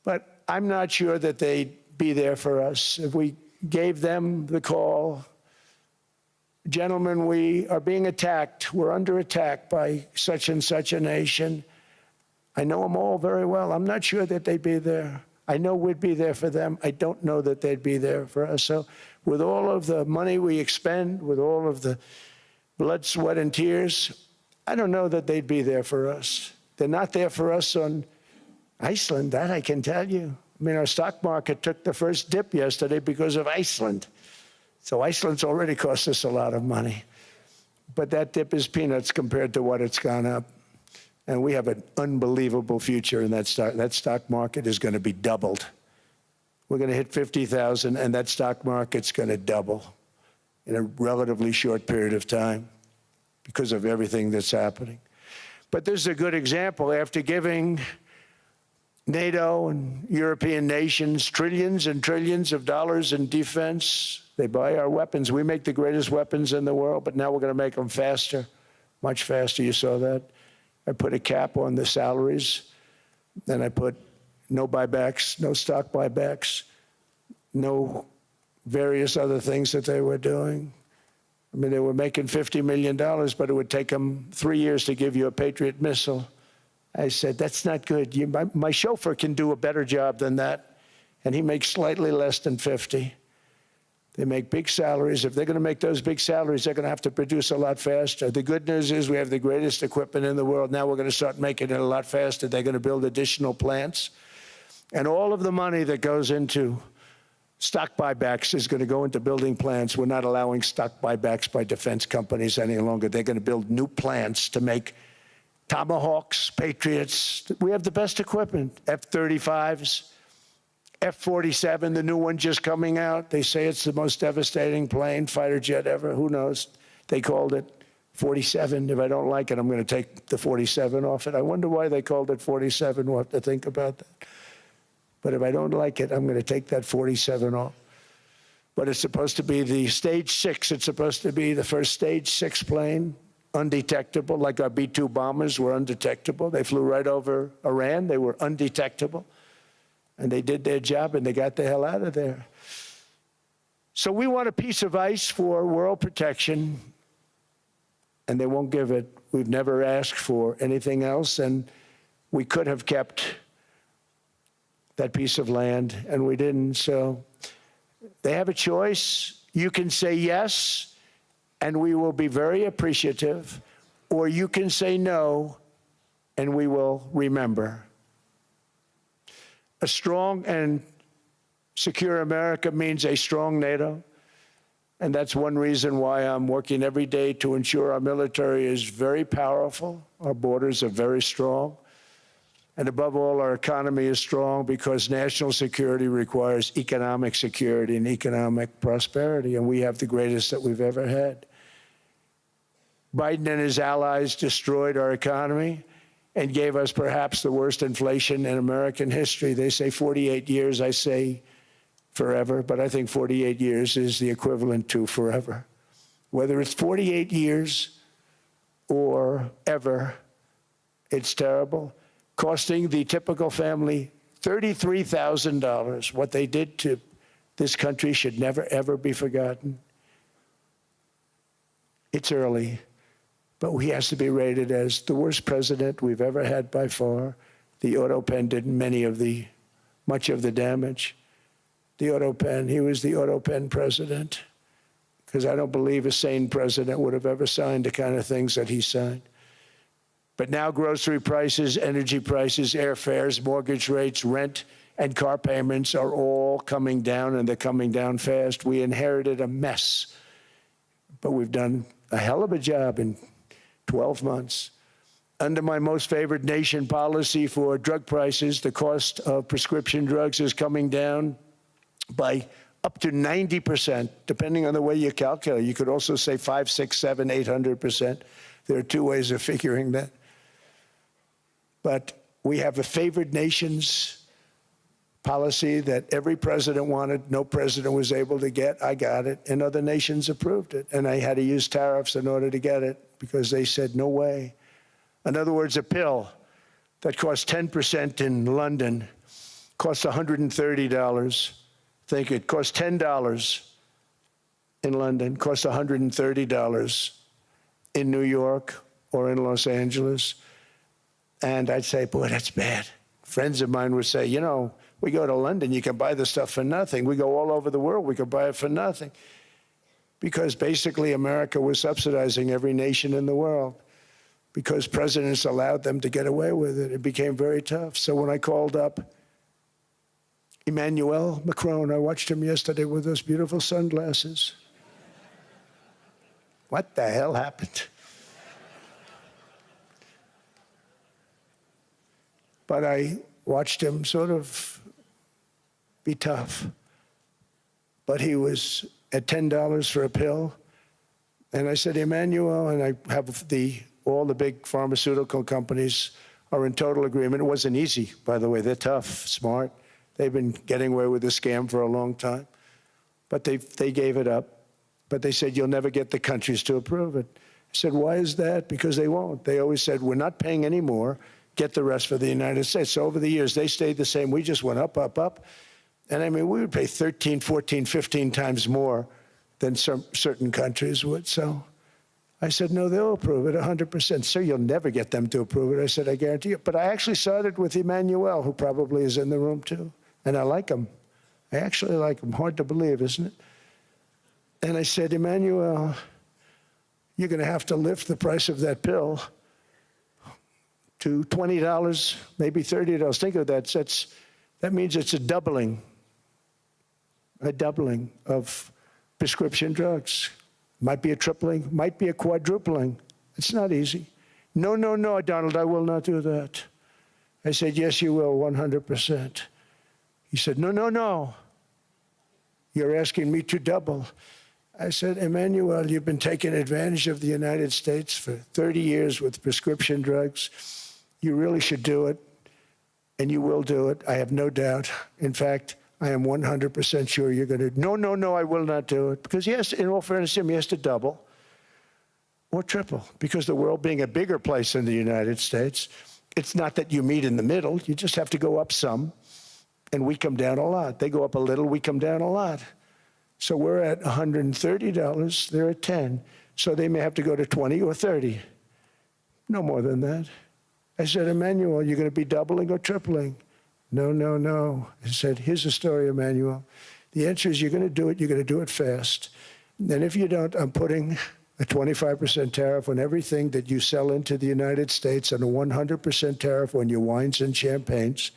But I'm not sure that they'd be there for us. If we gave them the call, gentlemen, we are being attacked. We're under attack by such and such a nation. I know them all very well. I'm not sure that they'd be there. I know we'd be there for them. I don't know that they'd be there for us. So with all of the money we expend, with all of the blood, sweat, and tears, I don't know that they'd be there for us. They're not there for us on Iceland, that I can tell you. I mean, our stock market took the first dip yesterday because of Iceland. So Iceland's already cost us a lot of money. But that dip is peanuts compared to what it's gone up. And we have an unbelievable future in that stock. That stock market is going to be doubled. We're going to hit 50,000, and that stock market's going to double in a relatively short period of time because of everything that's happening. But this is a good example. After giving NATO and European nations trillions and trillions of dollars in defense, they buy our weapons. We make the greatest weapons in the world, but now we're going to make them faster, much faster. You saw that. I put a cap on the salaries, and I put no buybacks, no stock buybacks, no various other things that they were doing. I mean, they were making $50 million, but it would take them 3 years to give you a Patriot missile. I said, that's not good. My chauffeur can do a better job than that, and he makes slightly less than 50. They make big salaries. If they're going to make those big salaries, they're going to have to produce a lot faster. The good news is we have the greatest equipment in the world. Now we're going to start making it a lot faster. They're going to build additional plants. And all of the money that goes into stock buybacks is going to go into building plants. We're not allowing stock buybacks by defense companies any longer. They're going to build new plants to make Tomahawks, Patriots. We have the best equipment, F-35s. F-47, the new one just coming out. They say it's the most devastating plane, fighter jet ever. Who knows? They called it 47. If I don't like it, I'm going to take the 47 off it. I wonder why they called it 47. We'll have to think about that. But if I don't like it, I'm going to take that 47 off. But it's supposed to be the Stage 6. It's supposed to be the first Stage 6 plane, undetectable, like our B-2 bombers were undetectable. They flew right over Iran. They were undetectable. And they did their job, and they got the hell out of there. So we want a piece of ice for world protection, and they won't give it. We've never asked for anything else, and we could have kept that piece of land, and we didn't. So they have a choice. You can say yes, and we will be very appreciative, or you can say no, and we will remember. A strong and secure America means a strong NATO, and that's one reason why I'm working every day to ensure our military is very powerful, our borders are very strong, and above all, our economy is strong because national security requires economic security and economic prosperity, and we have the greatest that we've ever had. Biden and his allies destroyed our economy and gave us perhaps the worst inflation in American history. They say 48 years, I say forever, but I think 48 years is the equivalent to forever. Whether it's 48 years or ever, it's terrible, costing the typical family $33,000. What they did to this country should never, ever be forgotten. It's early. But he has to be rated as the worst president we've ever had by far. The auto pen did much of the damage. The auto pen, he was the auto pen president, because I don't believe a sane president would have ever signed the kind of things that he signed. But now grocery prices, energy prices, airfares, mortgage rates, rent, and car payments are all coming down, and they're coming down fast. We inherited a mess, but we've done a hell of a job in 12 months. Under my most favored nation policy for drug prices, the cost of prescription drugs is coming down by up to 90%, depending on the way you calculate. You could also say 5, 6, 7, 800%. There are two ways of figuring that. But we have a favored nations policy that every president wanted, no president was able to get. I got it, and other nations approved it. And I had to use tariffs in order to get it because they said, no way. In other words, a pill that costs 10% in London costs $130. Think it costs $10 in London, costs $130 in New York or in Los Angeles. And I'd say, boy, that's bad. Friends of mine would say, you know, we go to London, you can buy the stuff for nothing. We go all over the world, we can buy it for nothing. Because basically America was subsidizing every nation in the world. Because presidents allowed them to get away with it. It became very tough. So when I called up Emmanuel Macron, I watched him yesterday with those beautiful sunglasses. What the hell happened? But I watched him sort of be tough. But he was at $10 for a pill. And I said, Emmanuel, and I have all the big pharmaceutical companies are in total agreement. It wasn't easy, by the way. They're tough, smart. They've been getting away with the scam for a long time. But they gave it up. But they said, you'll never get the countries to approve it. I said, why is that? Because they won't. They always said, we're not paying any more. Get the rest for the United States. So over the years, they stayed the same. We just went up, up, up. And I mean, we would pay 13, 14, 15 times more than some certain countries would. So I said, no, they'll approve it 100%. Sir, you'll never get them to approve it. I said, I guarantee you. But I actually started with Emmanuel, who probably is in the room too. And I like him. I actually like him. Hard to believe, isn't it? And I said, Emmanuel, you're going to have to lift the price of that pill to $20, maybe $30. Think of that. That means it's a doubling of prescription drugs. Might be a tripling, might be a quadrupling. It's not easy. No, no, no, Donald, I will not do that. I said, yes, you will, 100%. He said, no, no, no. You're asking me to double. I said, Emmanuel, you've been taking advantage of the United States for 30 years with prescription drugs. You really should do it, and you will do it. I have no doubt. In fact, I am 100% sure you're going to. No, no, no, I will not do it. Because, yes, in all fairness to him, he has to double or triple. Because the world being a bigger place than the United States, it's not that you meet in the middle. You just have to go up some, and we come down a lot. They go up a little, we come down a lot. So we're at $130, they're at 10. So they may have to go to 20 or 30. No more than that. I said, Emmanuel, you're going to be doubling or tripling? No, no, no. I said, here's the story, Emmanuel. The answer is you're going to do it. You're going to do it fast. And if you don't, I'm putting a 25% tariff on everything that you sell into the United States and a 100% tariff on your wines and champagnes.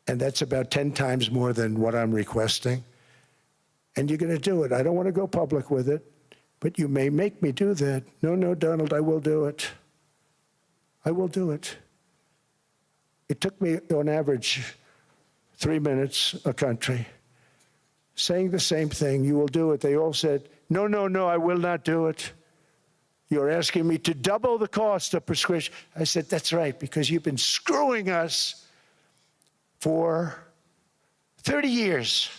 And that's about 10 times more than what I'm requesting. And you're going to do it. I don't want to go public with it, but you may make me do that. No, no, Donald, I will do it. I will do it. It took me, on average, 3 minutes a country, saying the same thing. You will do it. They all said, no, no, no, I will not do it. You're asking me to double the cost of prescription. I said, that's right, because you've been screwing us for 30 years.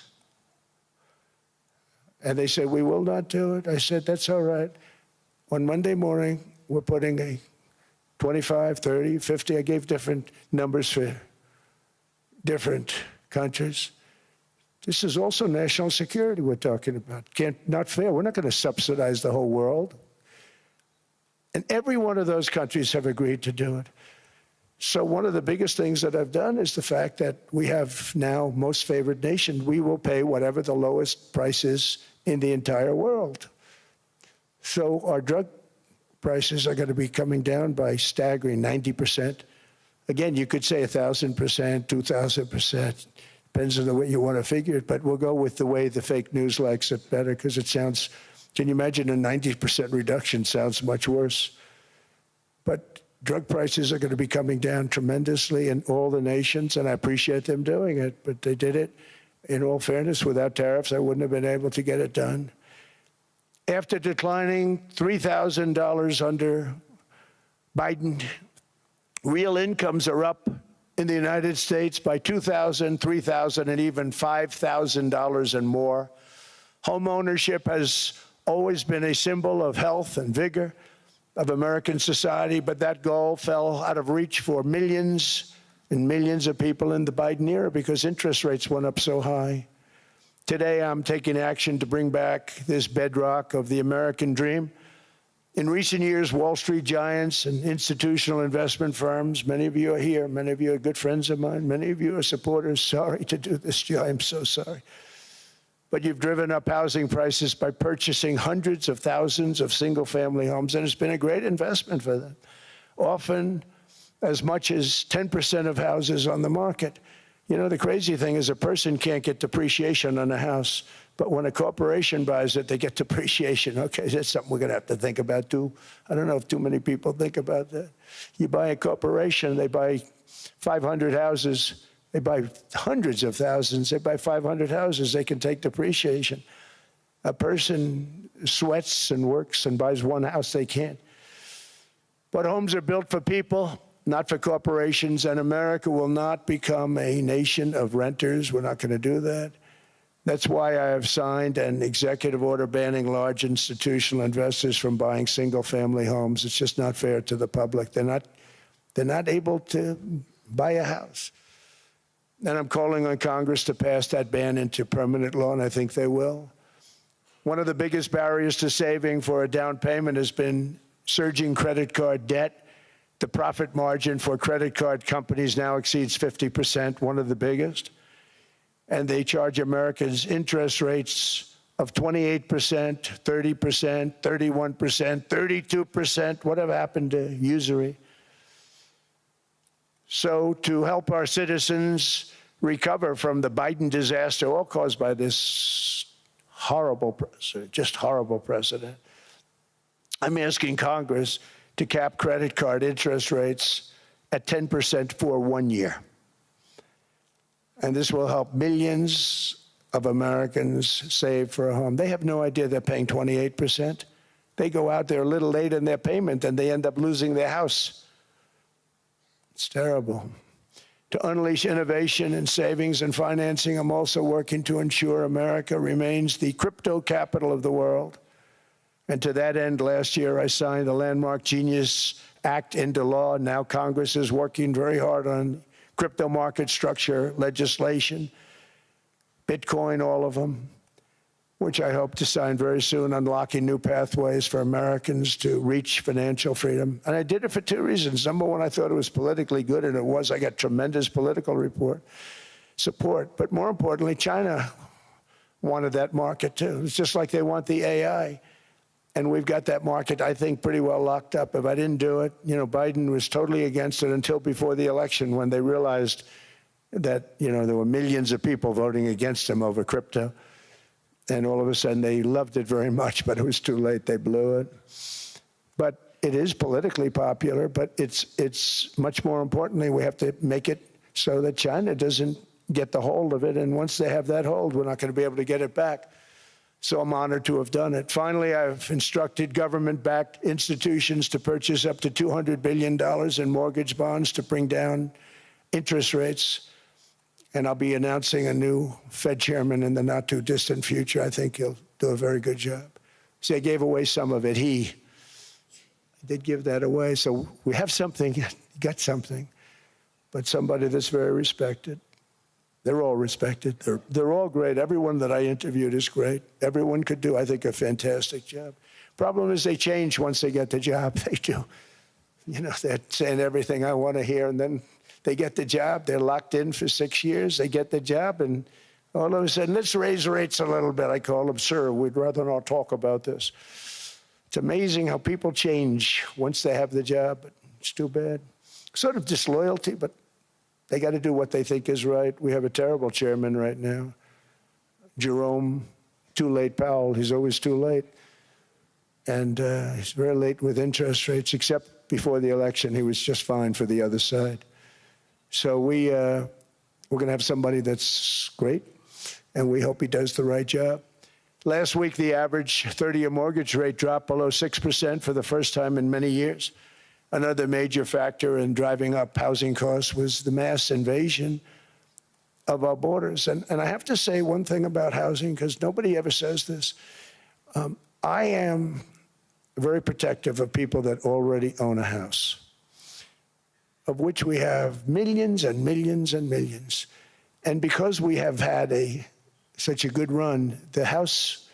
And they said, we will not do it. I said, that's all right. On Monday morning, we're putting a 25, 30, 50. I gave different numbers for different countries. This is also national security we're talking about. Not fair. We're not going to subsidize the whole world. And every one of those countries have agreed to do it. So one of the biggest things that I've done is the fact that we have now most favored nation. We will pay whatever the lowest price is in the entire world. So our drug prices are going to be coming down by staggering 90%. Again, you could say 1,000%, 2,000%. Depends on the way you want to figure it, but we'll go with the way the fake news likes it better because it sounds, can you imagine a 90% reduction sounds much worse. But drug prices are going to be coming down tremendously in all the nations, and I appreciate them doing it, but they did it, in all fairness, without tariffs, I wouldn't have been able to get it done. After declining $3,000 under Biden, real incomes are up in the United States by $2,000, $3,000, and even $5,000 and more. Home ownership has always been a symbol of health and vigor of American society, but that goal fell out of reach for millions and millions of people in the Biden era because interest rates went up so high. Today, I'm taking action to bring back this bedrock of the American dream. In recent years, Wall Street giants and institutional investment firms, many of you are here, many of you are good friends of mine, many of you are supporters. Sorry to do this to you, I'm so sorry. But you've driven up housing prices by purchasing hundreds of thousands of single-family homes, and it's been a great investment for them. Often as much as 10% of houses on the market. You know, the crazy thing is a person can't get depreciation on a house, but when a corporation buys it, they get depreciation. Okay, that's something we're going to have to think about, too. I don't know if too many people think about that. You buy a corporation, they buy 500 houses. They buy hundreds of thousands. They buy 500 houses. They can take depreciation. A person sweats and works and buys one house, they can't. But homes are built for people, not for corporations, and America will not become a nation of renters. We're not going to do that. That's why I have signed an executive order banning large institutional investors from buying single-family homes. It's just not fair to the public. They're not able to buy a house. And I'm calling on Congress to pass that ban into permanent law, and I think they will. One of the biggest barriers to saving for a down payment has been surging credit card debt. The profit margin for credit card companies now exceeds 50%, one of the biggest. And they charge Americans interest rates of 28%, 30%, 31%, 32%. Whatever happened to usury? So to help our citizens recover from the Biden disaster, all caused by this horrible precedent, just horrible precedent, I'm asking Congress to cap credit card interest rates at 10% for 1 year. And this will help millions of Americans save for a home. They have no idea they're paying 28%. They go out there a little late in their payment and they end up losing their house. It's terrible. To unleash innovation and savings and financing, I'm also working to ensure America remains the crypto capital of the world. And to that end, last year, I signed the landmark Genius Act into law. Now Congress is working very hard on crypto market structure legislation, Bitcoin, all of them, which I hope to sign very soon, unlocking new pathways for Americans to reach financial freedom. And I did it for two reasons. Number one, I thought it was politically good, and it was. I got tremendous political support. But more importantly, China wanted that market, too. It's just like they want the AI. And we've got that market, I think, pretty well locked up. If I didn't do it, you know, Biden was totally against it until before the election when they realized that, you know, there were millions of people voting against him over crypto. And all of a sudden, they loved it very much, but it was too late. They blew it. But it is politically popular, but it's much more importantly, we have to make it so that China doesn't get the hold of it. And once they have that hold, we're not going to be able to get it back. So I'm honored to have done it. Finally, I've instructed government-backed institutions to purchase up to $200 billion in mortgage bonds to bring down interest rates. And I'll be announcing a new Fed chairman in the not-too-distant future. I think he'll do a very good job. See, I gave away some of it. He did give that away. So we have something, got something, but somebody that's very respected. They're all respected. They're all great. Everyone that I interviewed is great. Everyone could do, I think, a fantastic job. Problem is they change once they get the job. They do. You know, they're saying everything I want to hear, and then they get the job. They're locked in for 6 years. They get the job, and all of a sudden, let's raise rates a little bit. I call them, sir, we'd rather not talk about this. It's amazing how people change once they have the job, but it's too bad. Sort of disloyalty, but they got to do what they think is right. We have a terrible chairman right now, Jerome Too Late Powell. He's always too late. And he's very late with interest rates, except before the election. He was just fine for the other side. So we're going to have somebody that's great, and we hope he does the right job. Last week, the average 30-year mortgage rate dropped below 6% for the first time in many years. Another major factor in driving up housing costs was the mass invasion of our borders. And I have to say one thing about housing, because nobody ever says this. I am very protective of people that already own a house, of which we have millions and millions and millions. And because we have had such a good run, the house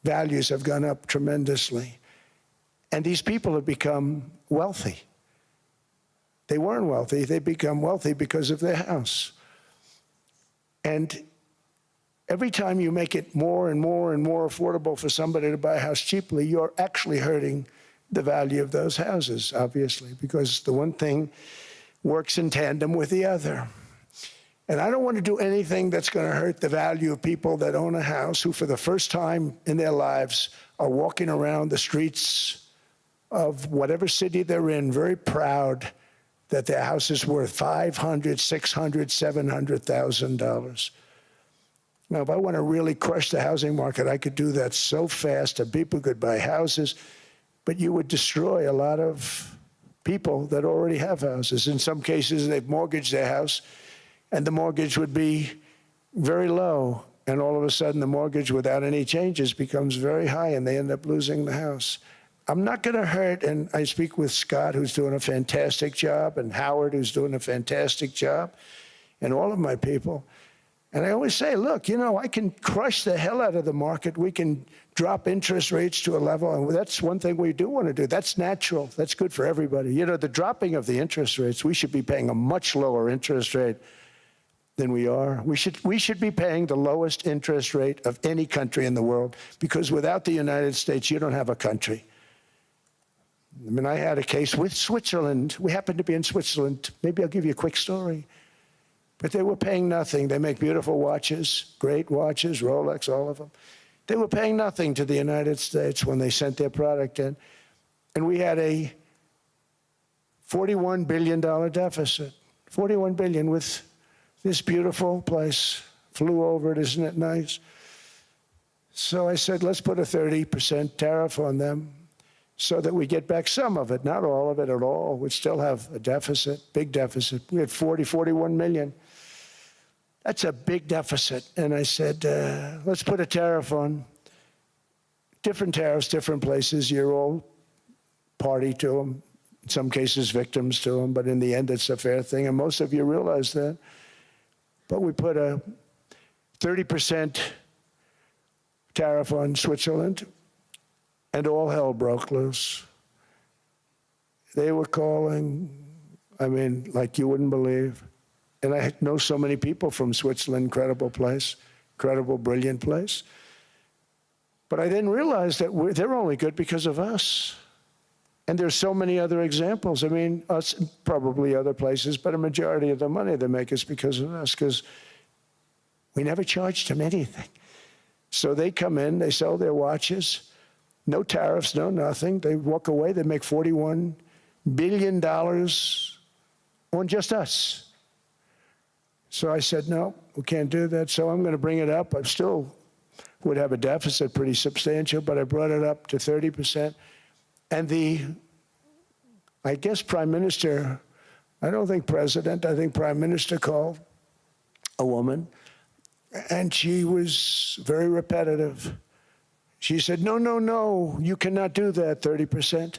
values have gone up tremendously. And these people have become wealthy. They weren't wealthy, they become wealthy because of their house. And every time you make it more and more and more affordable for somebody to buy a house cheaply, you're actually hurting the value of those houses, obviously, because the one thing works in tandem with the other. And I don't want to do anything that's going to hurt the value of people that own a house who, for the first time in their lives, are walking around the streets of whatever city they're in, very proud that their house is worth $500,000, $600,000, $700,000. Now, if I want to really crush the housing market, I could do that so fast that people could buy houses, but you would destroy a lot of people that already have houses. In some cases, they've mortgaged their house, and the mortgage would be very low, and all of a sudden the mortgage without any changes becomes very high, and they end up losing the house. I'm not going to hurt, and I speak with Scott, who's doing a fantastic job, and Howard, who's doing a fantastic job, and all of my people. And I always say, look, you know, I can crush the hell out of the market. We can drop interest rates to a level, and that's one thing we do want to do. That's natural. That's good for everybody. You know, the dropping of the interest rates, we should be paying a much lower interest rate than we are. We should be paying the lowest interest rate of any country in the world, because without the United States, you don't have a country. I mean, I had a case with Switzerland. We happened to be in Switzerland. Maybe I'll give you a quick story. But they were paying nothing. They make beautiful watches, great watches, Rolex, all of them. They were paying nothing to the United States when they sent their product in. And we had a $41 billion deficit. $41 billion with this beautiful place. Flew over it, isn't it nice? So I said, let's put a 30% tariff on them so that we get back some of it, not all of it at all. We'd still have a deficit, big deficit. We had 41 million. That's a big deficit. And I said, let's put a tariff on. Different tariffs, different places. You're all party to them. In some cases, victims to them. But in the end, it's a fair thing. And most of you realize that. But we put a 30% tariff on Switzerland, and all hell broke loose. They were calling, I mean, like you wouldn't believe. And I know so many people from Switzerland, incredible place, incredible, brilliant place. But I then realized that they're only good because of us. And there's so many other examples. I mean, us, probably other places, but a majority of the money they make is because of us, because we never charged them anything. So they come in, they sell their watches, no tariffs, no nothing. They walk away, they make $41 billion on just us. So I said, no, we can't do that. So I'm going to bring it up. I still would have a deficit pretty substantial, but I brought it up to 30%. And I guess Prime Minister, I don't think President, I think Prime Minister called a woman, and she was very repetitive. She said, no, no, no, you cannot do that, 30%.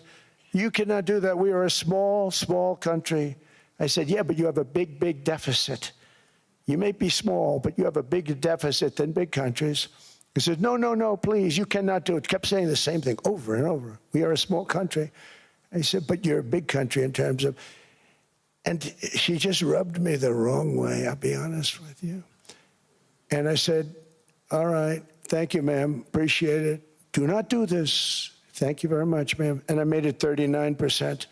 You cannot do that. We are a small, small country. I said, yeah, but you have a big, big deficit. You may be small, but you have a bigger deficit than big countries. He said, no, no, no, please, you cannot do it. Kept saying the same thing over and over. We are a small country. I said, but you're a big country in terms of, and she just rubbed me the wrong way, I'll be honest with you. And I said, all right, thank you, ma'am, appreciate it. Do not do this. Thank you very much, ma'am. And I made it 39%.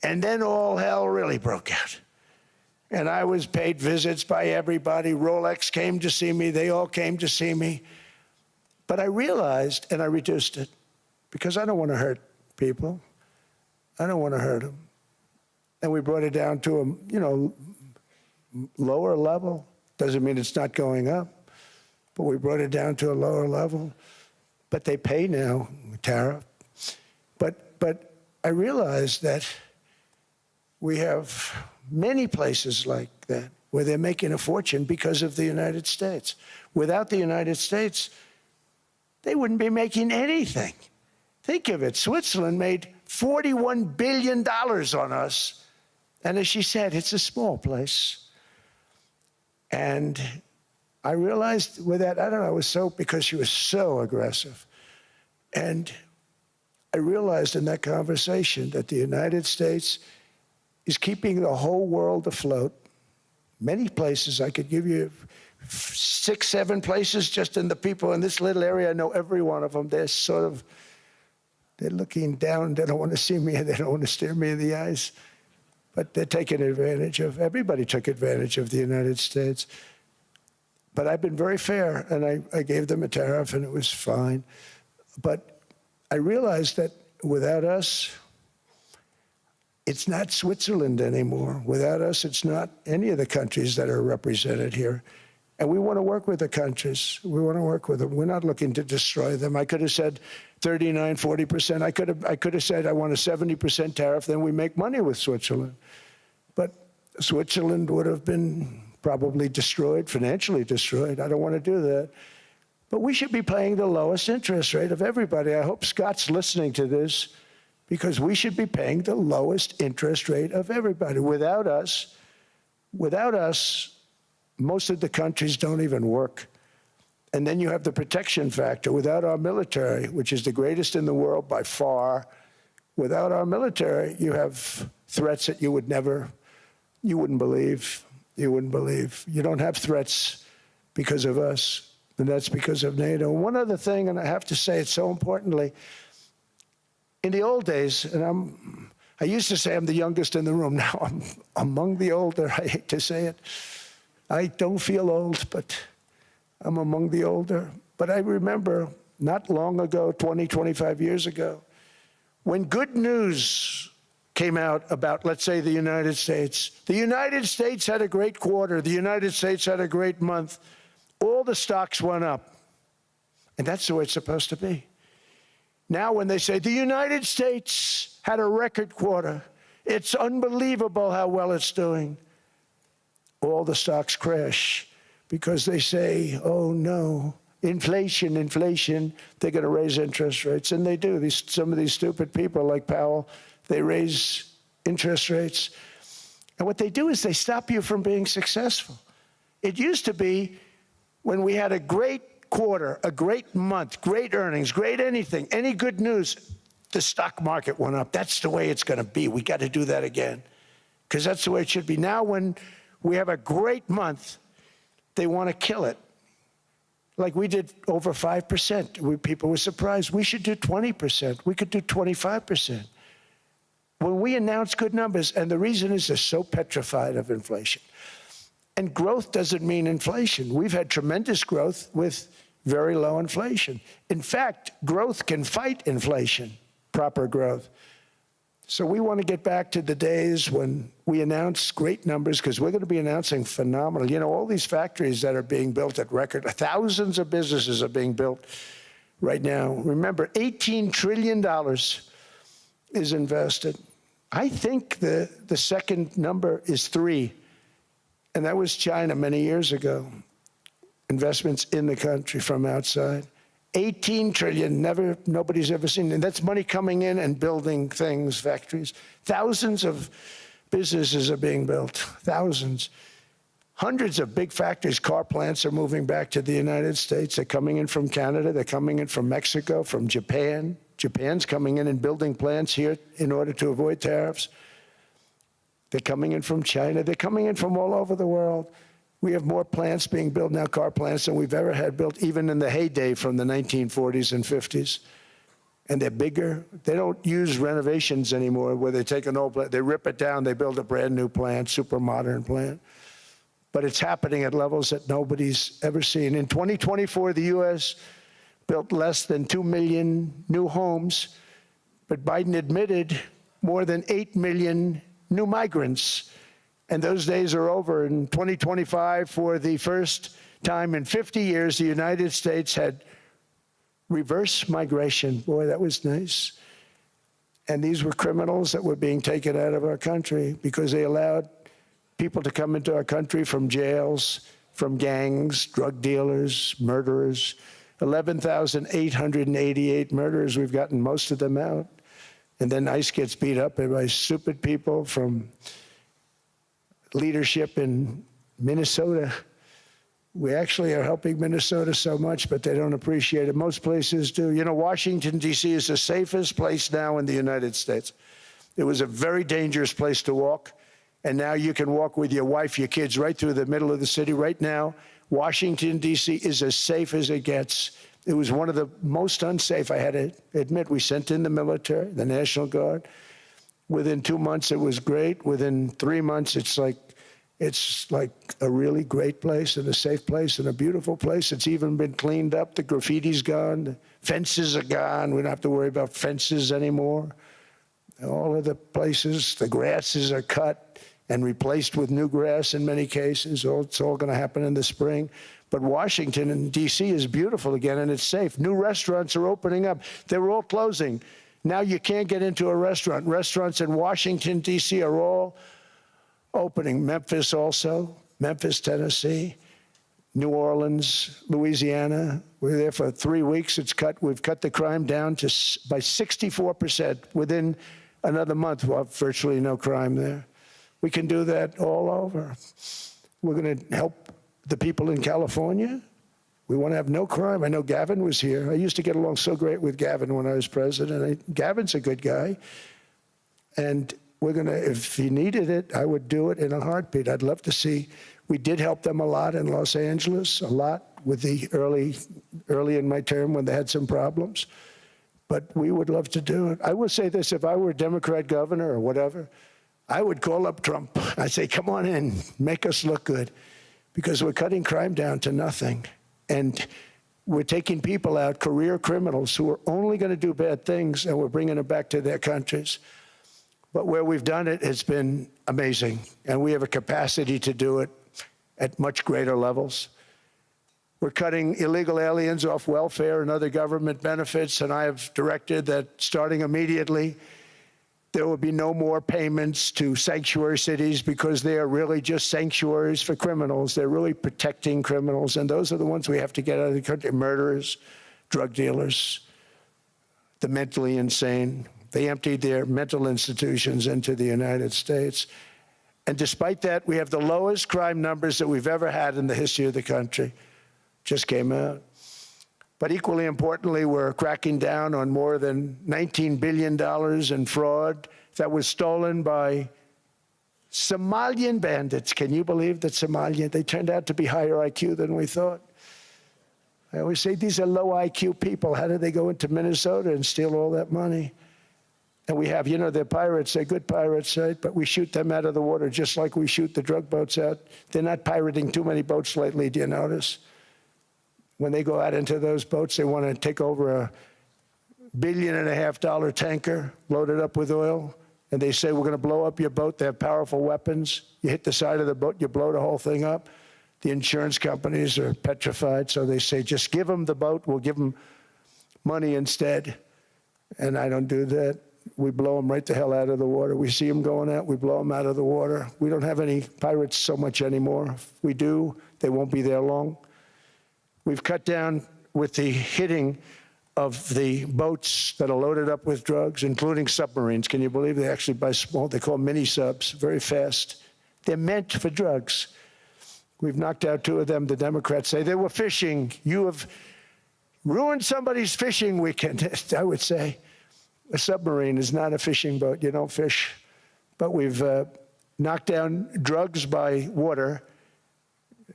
And then all hell really broke out. And I was paid visits by everybody. Rolex came to see me. They all came to see me. But I realized, and I reduced it, because I don't want to hurt people. I don't want to hurt them. And we brought it down to a, lower level. Doesn't mean it's not going up, but we brought it down to a lower level. But they pay now, tariff. But I realized that we have many places like that where they're making a fortune because of the United States. Without the United States, they wouldn't be making anything. Think of it. Switzerland made $41 billion on us. And as she said, it's a small place. And I realized with that, I don't know, it was so, because she was so aggressive. And I realized in that conversation that the United States is keeping the whole world afloat. Many places, I could give you 6, 7 places just in the people in this little area. I know every one of them. They're sort of, they're looking down. They don't want to see me, and they don't want to stare me in the eyes. But they're taking advantage of, everybody took advantage of the United States. But I've been very fair, and I gave them a tariff, and it was fine. But I realized that without us, it's not Switzerland anymore. Without us, it's not any of the countries that are represented here. And we want to work with the countries. We want to work with them. We're not looking to destroy them. I could have said 39, 40%. I could have said I want a 70% tariff, then we make money with Switzerland. But Switzerland would have been probably destroyed, financially destroyed. I don't want to do that. But we should be paying the lowest interest rate of everybody. I hope Scott's listening to this, because we should be paying the lowest interest rate of everybody. Without us, most of the countries don't even work. And then you have the protection factor. Without our military, which is the greatest in the world by far, without our military, you have threats that you wouldn't believe. You wouldn't believe. You don't have threats because of us, and that's because of NATO. One other thing, and I have to say it so importantly, in the old days, and I used to say I'm the youngest in the room. Now I'm among the older. I hate to say it. I don't feel old, but I'm among the older. But I remember not long ago, 20, 25 years ago, when good news came out about, let's say, the United States. The United States had a great quarter. The United States had a great month. All the stocks went up. And that's the way it's supposed to be. Now when they say the United States had a record quarter, it's unbelievable how well it's doing, all the stocks crash because they say, oh no, inflation, they're going to raise interest rates. And they do. Some of these stupid people like Powell, they raise interest rates. And what they do is they stop you from being successful. It used to be when we had a great quarter, a great month, great earnings, great anything, any good news, the stock market went up. That's the way it's going to be. We got to do that again, because that's the way it should be. Now when we have a great month, they want to kill it. Like we did over 5%. People were surprised. We should do 20%. We could do 25%. When we announce good numbers, and the reason is they're so petrified of inflation. And growth doesn't mean inflation. We've had tremendous growth with very low inflation. In fact, growth can fight inflation, proper growth. So we want to get back to the days when we announce great numbers, because we're going to be announcing phenomenal. You know, all these factories that are being built at record, thousands of businesses are being built right now. Remember, $18 trillion is invested. I think the second number is 3. And that was China many years ago. Investments in the country from outside. 18 trillion, nobody's ever seen. And that's money coming in and building things, factories. Thousands of businesses are being built, thousands. Hundreds of big factories, car plants are moving back to the United States. They're coming in from Canada, they're coming in from Mexico, from Japan. Japan's coming in and building plants here in order to avoid tariffs. They're coming in from China. They're coming in from all over the world. We have more plants being built now, car plants, than we've ever had built, even in the heyday from the 1940s and 50s. And they're bigger. They don't use renovations anymore where they take an old plant, they rip it down, they build a brand new plant, super modern plant. But it's happening at levels that nobody's ever seen. In 2024, the U.S. built less than 2 million new homes, but Biden admitted more than 8 million new migrants. And those days are over. In 2025, for the first time in 50 years, the United States had reverse migration. Boy, that was nice. And these were criminals that were being taken out of our country because they allowed people to come into our country from jails, from gangs, drug dealers, murderers. 11,888 murderers, we've gotten most of them out. And then ICE gets beat up by stupid people from leadership in Minnesota. We actually are helping Minnesota so much, but they don't appreciate it. Most places do. You know, Washington, D.C. is the safest place now in the United States. It was a very dangerous place to walk, and now you can walk with your wife, your kids, right through the middle of the city. Right now, Washington, D.C. is as safe as it gets. It was one of the most unsafe, I had to admit. We sent in the military, the National Guard. Within 2 months, it was great. Within 3 months, it's like a really great place and a safe place and a beautiful place. It's even been cleaned up. The graffiti's gone. The fences are gone. We don't have to worry about fences anymore. All of the places, the grasses are cut and replaced with new grass in many cases. It's all going to happen in the spring. But Washington and D.C. is beautiful again, and it's safe. New restaurants are opening up. They were all closing. Now you can't get into a restaurant. Restaurants in Washington, D.C. are all opening. Memphis also, Memphis, Tennessee, New Orleans, Louisiana. We're there for 3 weeks. We've cut the crime down by 64%. Within another month, we'll have virtually no crime there. We can do that all over. We're going to help the people in California. We want to have no crime. I know Gavin was here. I used to get along so great with Gavin when I was president. Gavin's a good guy. And we're going to, if he needed it, I would do it in a heartbeat. I'd love to see. We did help them a lot in Los Angeles, a lot with the early in my term when they had some problems. But we would love to do it. I will say this, if I were a Democrat governor or whatever, I would call up Trump. I'd say, come on in, make us look good. Because we're cutting crime down to nothing. And we're taking people out, career criminals, who are only going to do bad things, and we're bringing them back to their countries. But where we've done it, it's been amazing. And we have a capacity to do it at much greater levels. We're cutting illegal aliens off welfare and other government benefits, and I have directed that starting immediately, there will be no more payments to sanctuary cities because they are really just sanctuaries for criminals. They're really protecting criminals, and those are the ones we have to get out of the country. Murderers, drug dealers, the mentally insane. They emptied their mental institutions into the United States. And despite that, we have the lowest crime numbers that we've ever had in the history of the country. Just came out. But equally importantly, we're cracking down on more than $19 billion in fraud that was stolen by Somalian bandits. Can you believe that they turned out to be higher IQ than we thought? I always say these are low IQ people. How did they go into Minnesota and steal all that money? And we have, you know, they're pirates, they're good pirates, right? But we shoot them out of the water just like we shoot the drug boats out. They're not pirating too many boats lately, do you notice? When they go out into those boats, they want to take over $1.5 billion tanker loaded up with oil, and they say, we're going to blow up your boat. They have powerful weapons. You hit the side of the boat, you blow the whole thing up. The insurance companies are petrified, so they say, just give them the boat. We'll give them money instead. And I don't do that. We blow them right the hell out of the water. We see them going out, we blow them out of the water. We don't have any pirates so much anymore. If we do, they won't be there long. We've cut down with the hitting of the boats that are loaded up with drugs, including submarines. Can you believe they actually buy small, they call mini subs, very fast. They're meant for drugs. We've knocked out 2 of them. The Democrats say they were fishing. You have ruined somebody's fishing weekend, I would say. A submarine is not a fishing boat. You don't fish. But we've knocked down drugs by water,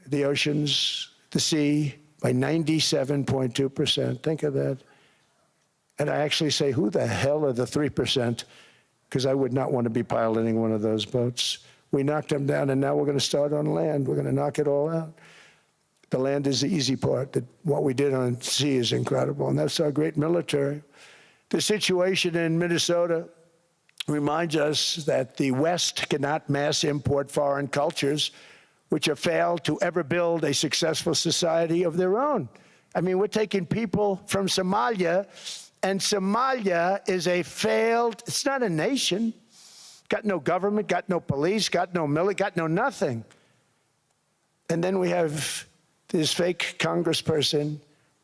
the oceans, the sea, by 97.2%. Think of that. And I actually say, who the hell are the 3%? Because I would not want to be piloting one of those boats. We knocked them down, and now we're going to start on land. We're going to knock it all out. The land is the easy part. What we did on sea is incredible, and that's our great military. The situation in Minnesota reminds us that the West cannot mass import foreign cultures which have failed to ever build a successful society of their own. I mean, we're taking people from Somalia And Somalia is a failed, it's not a nation. Got no government, got no police, got no military, got no nothing. And then we have this fake congressperson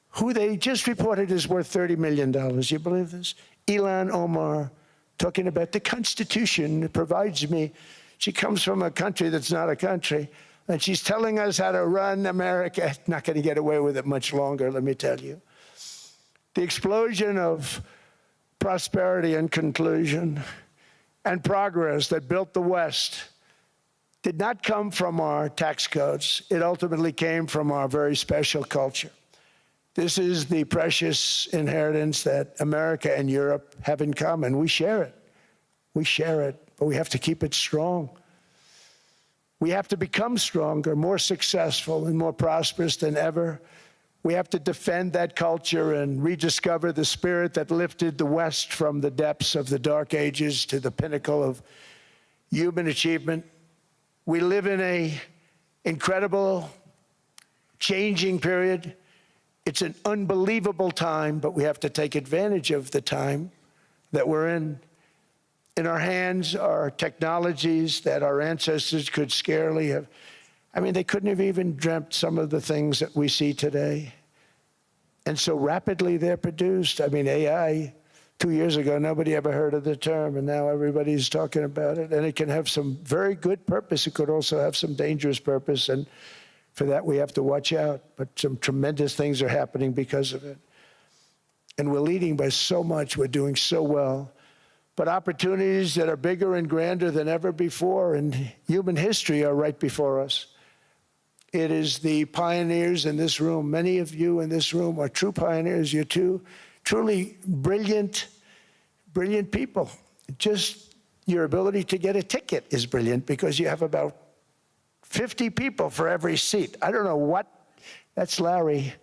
who they just reported is worth $30 million. You believe this? Ilhan Omar, talking about the Constitution provides me. She comes from a country that's not a country, and she's telling us how to run America. Not going to get away with it much longer, let me tell you. The explosion of prosperity and conclusion and progress that built the West did not come from our tax codes. It ultimately came from our very special culture. This is the precious inheritance that America and Europe have in common. We share it. We share it, but we have to keep it strong. We have to become stronger, more successful, and more prosperous than ever. We have to defend that culture and rediscover the spirit that lifted the West from the depths of the Dark Ages to the pinnacle of human achievement. We live in an incredible, changing period. It's an unbelievable time, but we have to take advantage of the time that we're in. In our hands are technologies that our ancestors could scarcely have. I mean, they couldn't have even dreamt some of the things that we see today. And so rapidly they're produced. I mean, AI, 2 years ago, nobody ever heard of the term, and now everybody's talking about it. And it can have some very good purpose. It could also have some dangerous purpose. And for that, we have to watch out. But some tremendous things are happening because of it. And we're leading by so much. We're doing so well. But opportunities that are bigger and grander than ever before in human history are right before us. It is the pioneers in this room. Many of you in this room are true pioneers. You're truly brilliant, brilliant people. Just your ability to get a ticket is brilliant because you have about 50 people for every seat. I don't know what, that's Larry.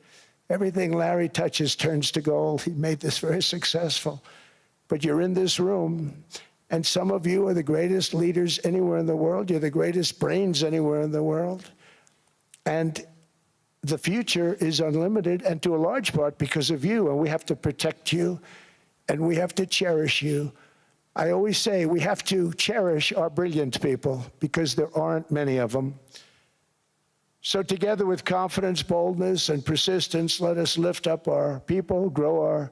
Everything Larry touches turns to gold. He made this very successful. But you're in this room, and some of you are the greatest leaders anywhere in the world. You're the greatest brains anywhere in the world. And the future is unlimited, and to a large part because of you, and we have to protect you, and we have to cherish you. I always say we have to cherish our brilliant people because there aren't many of them. So together with confidence, boldness, and persistence, let us lift up our people, grow our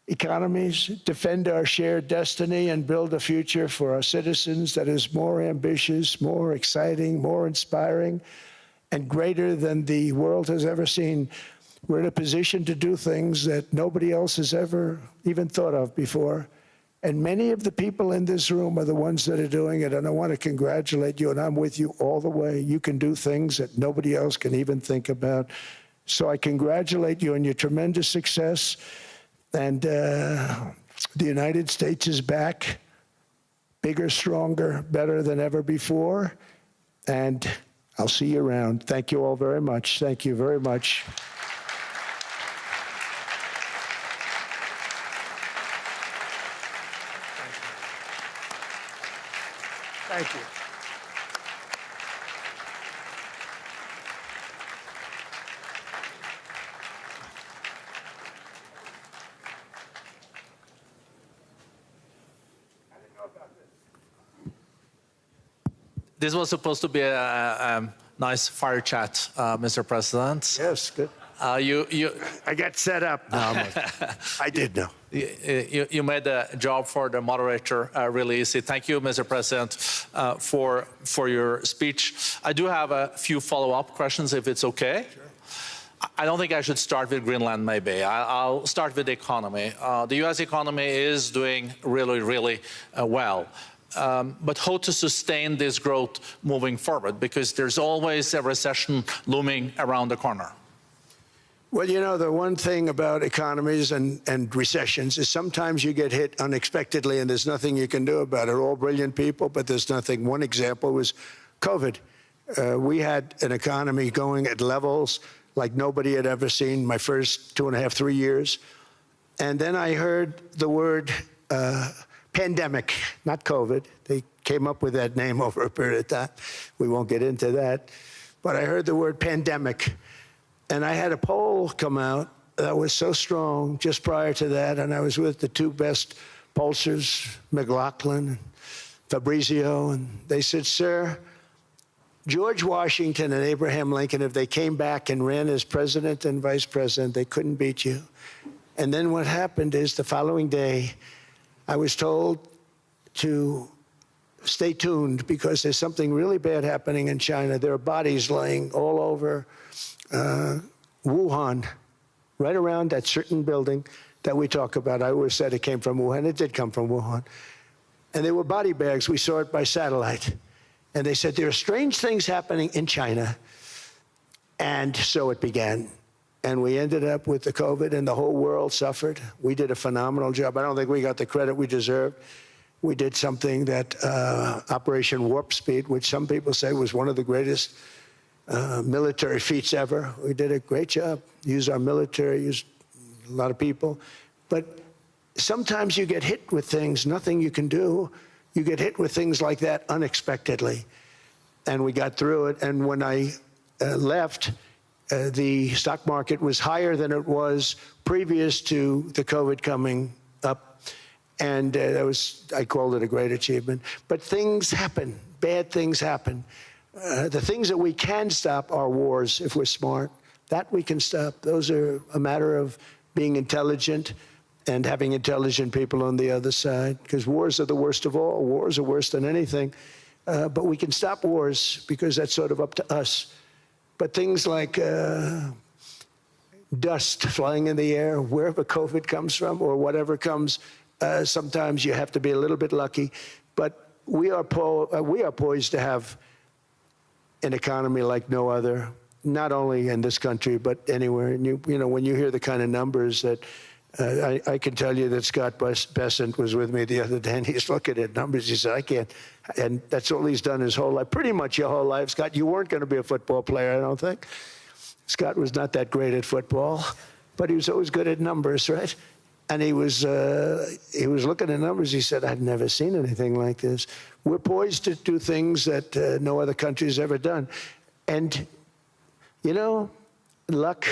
economies, defend our shared destiny, and build a future for our citizens that is more ambitious, more exciting, more inspiring, and greater than the world has ever seen. We're in a position to do things that nobody else has ever even thought of before. And many of the people in this room are the ones that are doing it, and I want to congratulate you, and I'm with you all the way. You can do things that nobody else can even think about. So I congratulate you on your tremendous success, and the United States is back, bigger, stronger, better than ever before, and I'll see you around. Thank you all very much. Thank you very much. Thank you. This was supposed to be a nice fire chat, Mr. President. Yes, good. I got set up. No, I did know. You made the job for the moderator really easy. Thank you, Mr. President, for your speech. I do have a few follow-up questions, if it's okay. Sure. I don't think I should start with Greenland, maybe. I'll start with the economy. The U.S. economy is doing really, really well. But how to sustain this growth moving forward? Because there's always a recession looming around the corner. Well, you know, the one thing about economies and recessions is sometimes you get hit unexpectedly and there's nothing you can do about it. All brilliant people, but there's nothing. One example was COVID. We had an economy going at levels like nobody had ever seen my first 2.5, 3 years. And then I heard the word pandemic, not COVID. They came up with that name over a period of time. We won't get into that. But I heard the word pandemic. And I had a poll come out that was so strong just prior to that, and I was with the two best pollsters, McLaughlin and Fabrizio, and they said, sir, George Washington and Abraham Lincoln, if they came back and ran as president and vice president, they couldn't beat you. And then what happened is the following day, I was told to stay tuned because there's something really bad happening in China. There are bodies laying all over Wuhan, right around that certain building that we talk about. I always said it came from Wuhan. It did come from Wuhan. And there were body bags. We saw it by satellite. And they said, there are strange things happening in China. And so it began. And we ended up with the COVID, and the whole world suffered. We did a phenomenal job. I don't think we got the credit we deserved. We did something that Operation Warp Speed, which some people say was one of the greatest military feats ever. We did a great job. Used our military, used a lot of people. But sometimes you get hit with things, nothing you can do. You get hit with things like that unexpectedly. And we got through it. And when I left, the stock market was higher than it was previous to the COVID coming up. And I called it a great achievement. But things happen. Bad things happen. The things that we can stop are wars if we're smart. That we can stop. Those are a matter of being intelligent and having intelligent people on the other side. Because wars are the worst of all. Wars are worse than anything. But we can stop wars because that's sort of up to us. But things like dust flying in the air, wherever COVID comes from or whatever comes, sometimes you have to be a little bit lucky. But we are poised to have an economy like no other, not only in this country, but anywhere. And you know, when you hear the kind of numbers that I can tell you that Scott Bessent was with me the other day, and he's looking at numbers. He said, I can't. And that's all he's done his whole life, pretty much your whole life. Scott, you weren't going to be a football player, I don't think. Scott was not that great at football, but he was always good at numbers, right? And he was looking at numbers. He said, I've never seen anything like this. We're poised to do things that no other country has ever done. And, you know, luck,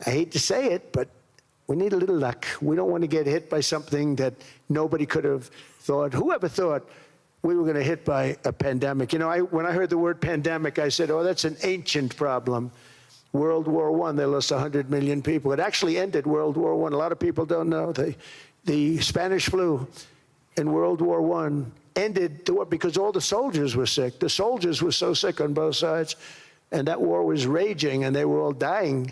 I hate to say it, but we need a little luck. We don't want to get hit by something that nobody could have thought. Whoever thought we were going to hit by a pandemic? You know, when I heard the word pandemic, I said, oh, that's an ancient problem. World War I, they lost 100 million people. It actually ended World War I. A lot of people don't know. The Spanish flu in World War I ended the war because all the soldiers were sick. The soldiers were so sick on both sides, and that war was raging, and they were all dying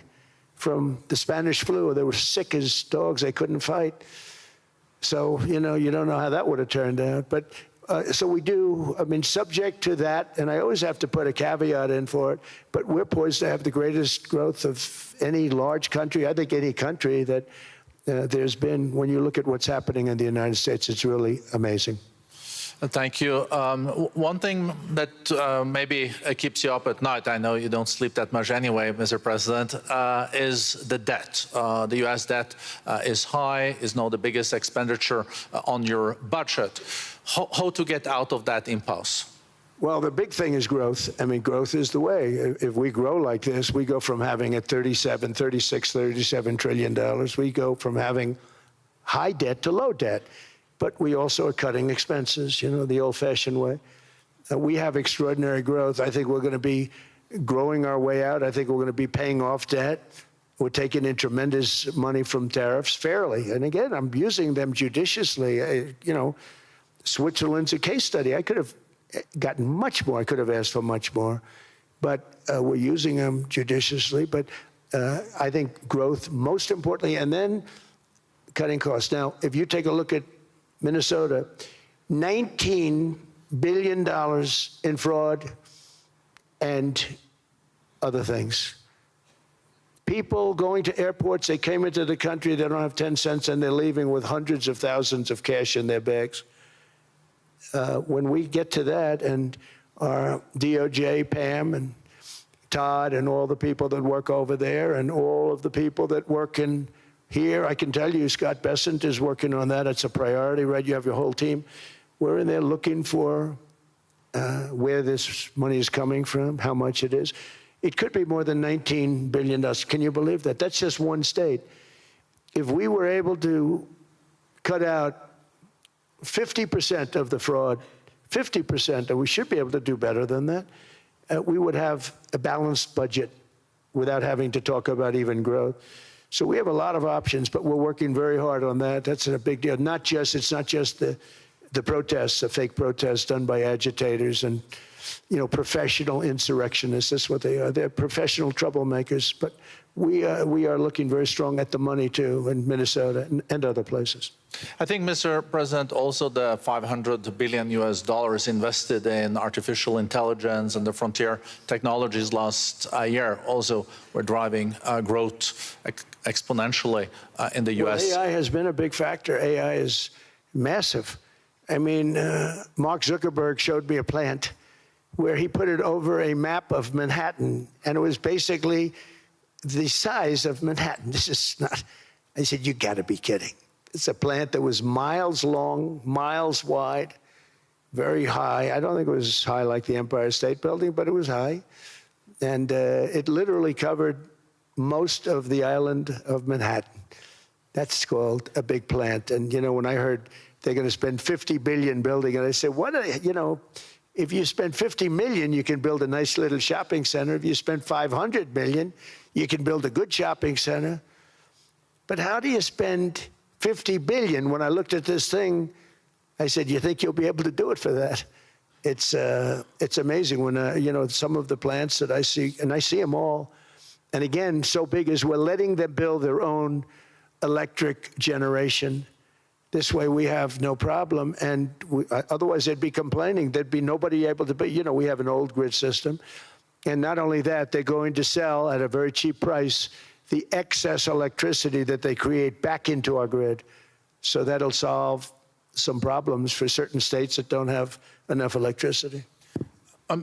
from the Spanish flu. They were sick as dogs. They couldn't fight. So, you know, you don't know how that would have turned out. But so we do, I mean, subject to that, and I always have to put a caveat in for it, but we're poised to have the greatest growth of any large country, I think any country that there's been. When you look at what's happening in the United States, it's really amazing. Thank you. One thing that maybe keeps you up at night, I know you don't sleep that much anyway, Mr. President, is the debt. The U.S. debt is high, is now the biggest expenditure on your budget. How to get out of that impasse? Well, the big thing is growth. I mean, growth is the way. If we grow like this, we go from having at $37 trillion. We go from having high debt to low debt. But we also are cutting expenses, you know, the old-fashioned way. We have extraordinary growth. I think we're going to be growing our way out. I think we're going to be paying off debt. We're taking in tremendous money from tariffs fairly. And again, I'm using them judiciously. You know, Switzerland's a case study. I could have gotten much more. I could have asked for much more. But we're using them judiciously. But I think growth, most importantly, and then cutting costs. Now, if you take a look at Minnesota, $19 billion in fraud and other things. People going to airports, they came into the country, they don't have 10 cents, and they're leaving with hundreds of thousands of cash in their bags. When we get to that, and our DOJ, Pam, and Todd, and all the people that work over there, and all of the people that work in here, I can tell you, Scott Bessent is working on that. It's a priority, right? You have your whole team. We're in there looking for where this money is coming from, how much it is. It could be more than $19 billion. Can you believe that? That's just one state. If we were able to cut out 50% of the fraud, 50%, and we should be able to do better than that, we would have a balanced budget without having to talk about even growth. So we have a lot of options, but we're working very hard on that. That's a big deal. It's not just the protests, the fake protests done by agitators and, professional insurrectionists. That's what they are. They're professional troublemakers. But we are looking very strong at the money, too, in Minnesota and other places. I think, Mr. President, also the $500 billion invested in artificial intelligence and the frontier technologies last year also were driving growth exponentially in the U.S. Well, AI has been a big factor. AI is massive. I mean, Mark Zuckerberg showed me a plant where he put it over a map of Manhattan, and it was basically the size of Manhattan. This is not, I said, you got to be kidding. It's a plant that was miles long, miles wide, very high. I don't think it was high like the Empire State Building, but it was high. And it literally covered most of the island of Manhattan. That's called a big plant. And, when I heard they're going to spend $50 billion building it, I said, if you spend $50 million, you can build a nice little shopping center. If you spend $500 million, you can build a good shopping center. But how do you spend $50 billion? When I looked at this thing, I said, you think you'll be able to do it for that? It's amazing when, some of the plants that I see, and I see them all, and again, so big is we're letting them build their own electric generation. This way we have no problem, and otherwise they'd be complaining. There'd be nobody able to, we have an old grid system. And not only that, they're going to sell at a very cheap price the excess electricity that they create back into our grid. So that'll solve some problems for certain states that don't have enough electricity.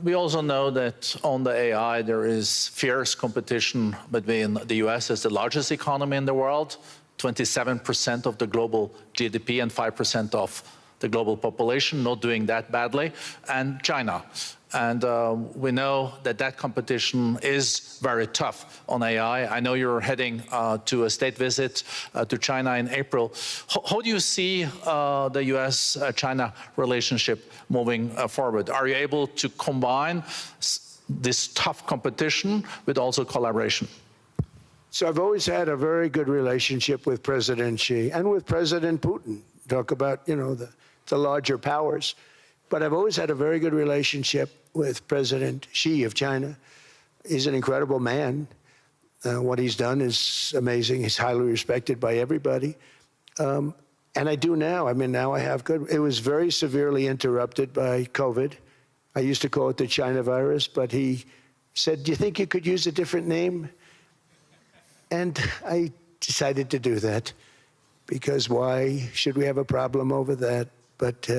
We also know that on the AI, there is fierce competition between the U.S. as the largest economy in the world, 27% of the global GDP and 5% of the global population, not doing that badly, and China. And we know that competition is very tough on AI. I know you're heading to a state visit to China in April. How do you see the U.S.-China relationship moving forward? Are you able to combine this tough competition with also collaboration? So I've always had a very good relationship with President Xi and with President Putin. Talk about, the larger powers. But I've always had a very good relationship with President Xi of China. He's an incredible man. What he's done is amazing. He's highly respected by everybody. And I do now. I mean, now I have good. It was very severely interrupted by COVID. I used to call it the China virus, but he said, do you think you could use a different name? And I decided to do that because why should we have a problem over that? But